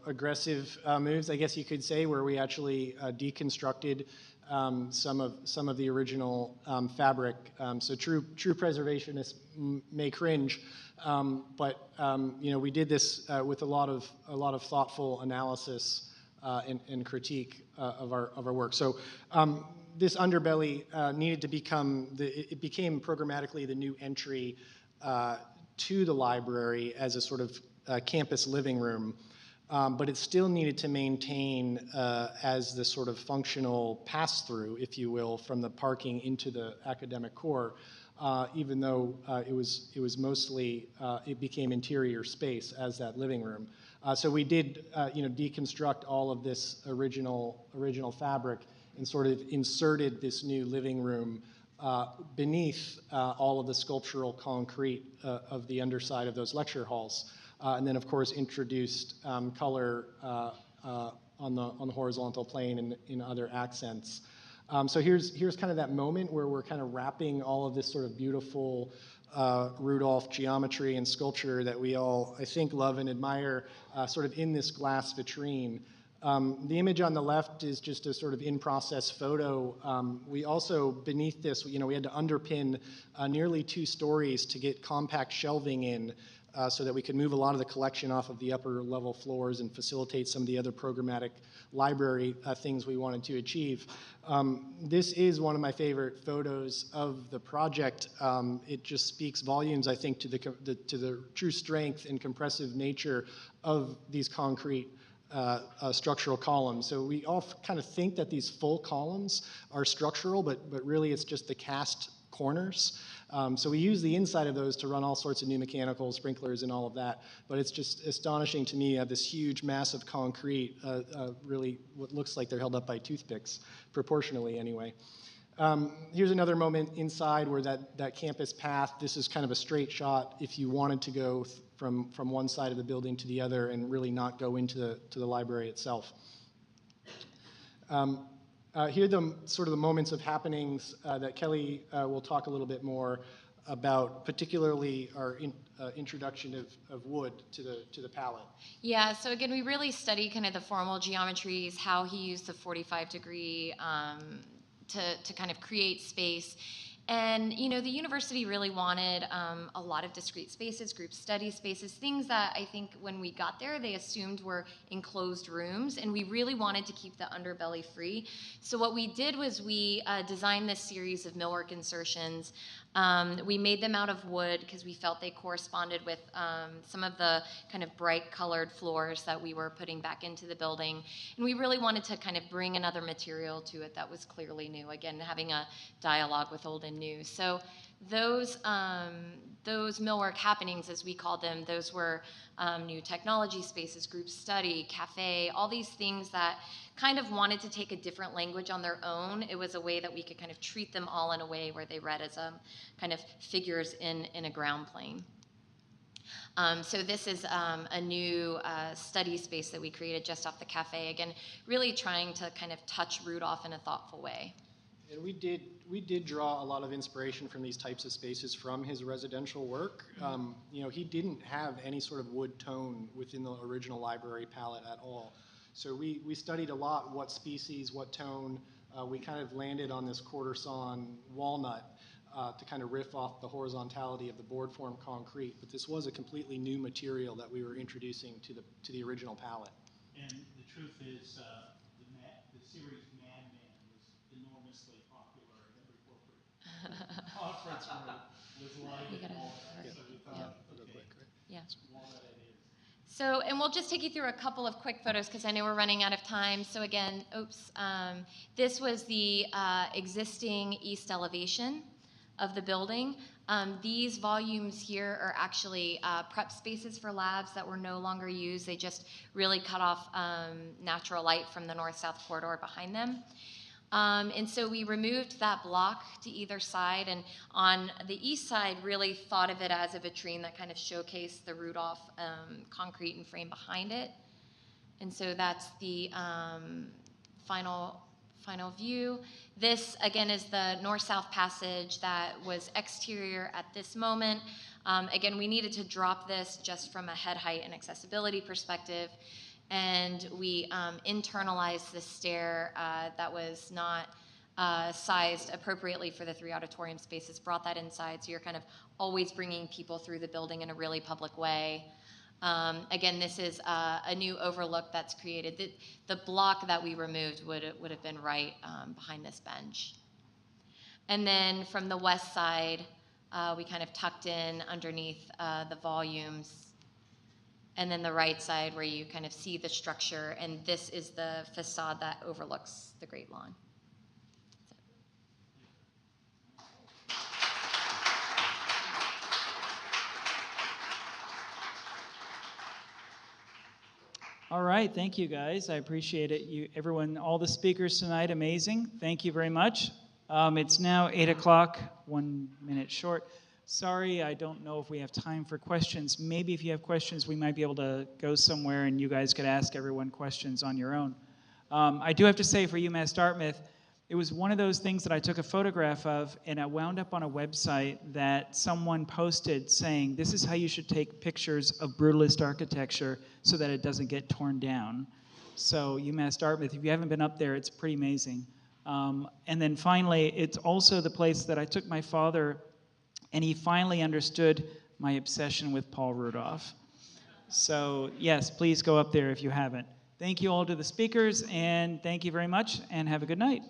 aggressive moves, I guess you could say, where we actually deconstructed some of the original fabric. So true preservationists may cringe, but we did this with a lot of thoughtful analysis and critique of our work. So this underbelly needed to it became programmatically the new entry to the library as a sort of campus living room, but it still needed to maintain as the sort of functional pass-through, if you will, from the parking into the academic core, even though it was mostly, it became interior space as that living room. So we did, deconstruct all of this original fabric and sort of inserted this new living room beneath all of the sculptural concrete of the underside of those lecture halls, and then of course introduced color on the horizontal plane and in other accents. So here's kind of that moment where we're kind of wrapping all of this sort of beautiful Rudolph geometry and sculpture that we all, I think, love and admire, sort of in this glass vitrine. The image on the left is just a sort of in-process photo. We also, beneath this, we had to underpin nearly 2 stories to get compact shelving in, so that we could move a lot of the collection off of the upper level floors and facilitate some of the other programmatic library things we wanted to achieve. This is one of my favorite photos of the project. It just speaks volumes, I think, to the true strength and compressive nature of these concrete structural columns. So we all kind of think that these full columns are structural, but really it's just the cast corners. So we use the inside of those to run all sorts of new mechanical sprinklers and all of that. But it's just astonishing to me. You have this huge mass of concrete, really what looks like they're held up by toothpicks, proportionally anyway. Here's another moment inside where that campus path, this is kind of a straight shot if you wanted to go from one side of the building to the other and really not go into the library itself. Here are the sort of the moments of happenings that Kelly will talk a little bit more about, particularly our introduction of wood to the palette. Yeah, so again, we really study kind of the formal geometries, how he used the 45-degree to kind of create space. And, you know, the university really wanted a lot of discrete spaces, group study spaces, things that I think when we got there, they assumed were enclosed rooms, and we really wanted to keep the underbelly free. So what we did was we designed this series of millwork insertions. We made them out of wood because we felt they corresponded with some of the kind of bright colored floors that we were putting back into the building. And we really wanted to kind of bring another material to it that was clearly new. Again, having a dialogue with old and new. So those millwork happenings, as we called them, those were new technology spaces, group study, cafe, all these things that kind of wanted to take a different language on their own. It was a way that we could kind of treat them all in a way where they read as kind of figures in a ground plane. So this is a new study space that we created just off the cafe, again, really trying to kind of touch Rudolph in a thoughtful way. And we did draw a lot of inspiration from these types of spaces from his residential work. You know, he didn't have any sort of wood tone within the original library palette at all. So we studied a lot what species, what tone. We kind of landed on this quarter sawn walnut to kind of riff off the horizontality of the board form concrete. But this was a completely new material that we were introducing to the original palette. And the truth is, the series Mad Men was enormously popular in every corporate conference room. Was live all that. So we thought, okay, Yeah. walnut it is. So, and we'll just take you through a couple of quick photos because I know we're running out of time. So again, this was the existing east elevation of the building. These volumes here are actually prep spaces for labs that were no longer used. They just really cut off natural light from the north-south corridor behind them. And so we removed that block to either side, and on the east side really thought of it as a vitrine that kind of showcased the Rudolph concrete and frame behind it. And so that's the final view. This, again, is the north-south passage that was exterior at this moment. Again, we needed to drop this just from a head height and accessibility perspective. And we internalized the stair that was not sized appropriately for the 3 auditorium spaces, brought that inside, so you're kind of always bringing people through the building in a really public way. Again, this is a new overlook that's created. The block that we removed would have been right behind this bench. And then from the west side, we kind of tucked in underneath the volumes. And then the right side where you kind of see the structure, and this is the facade that overlooks the Great Lawn. All right, thank you guys. I appreciate it. Everyone, all the speakers tonight, amazing. Thank you very much. It's now 8 o'clock, 1 minute short. Sorry, I don't know if we have time for questions. Maybe if you have questions, we might be able to go somewhere and you guys could ask everyone questions on your own. I do have to say for UMass Dartmouth, it was one of those things that I took a photograph of, and I wound up on a website that someone posted saying, this is how you should take pictures of brutalist architecture so that it doesn't get torn down. So UMass Dartmouth, if you haven't been up there, it's pretty amazing. And then finally, it's also the place that I took my father, and he finally understood my obsession with Paul Rudolph. So yes, please go up there if you haven't. Thank you all to the speakers, and thank you very much, and have a good night.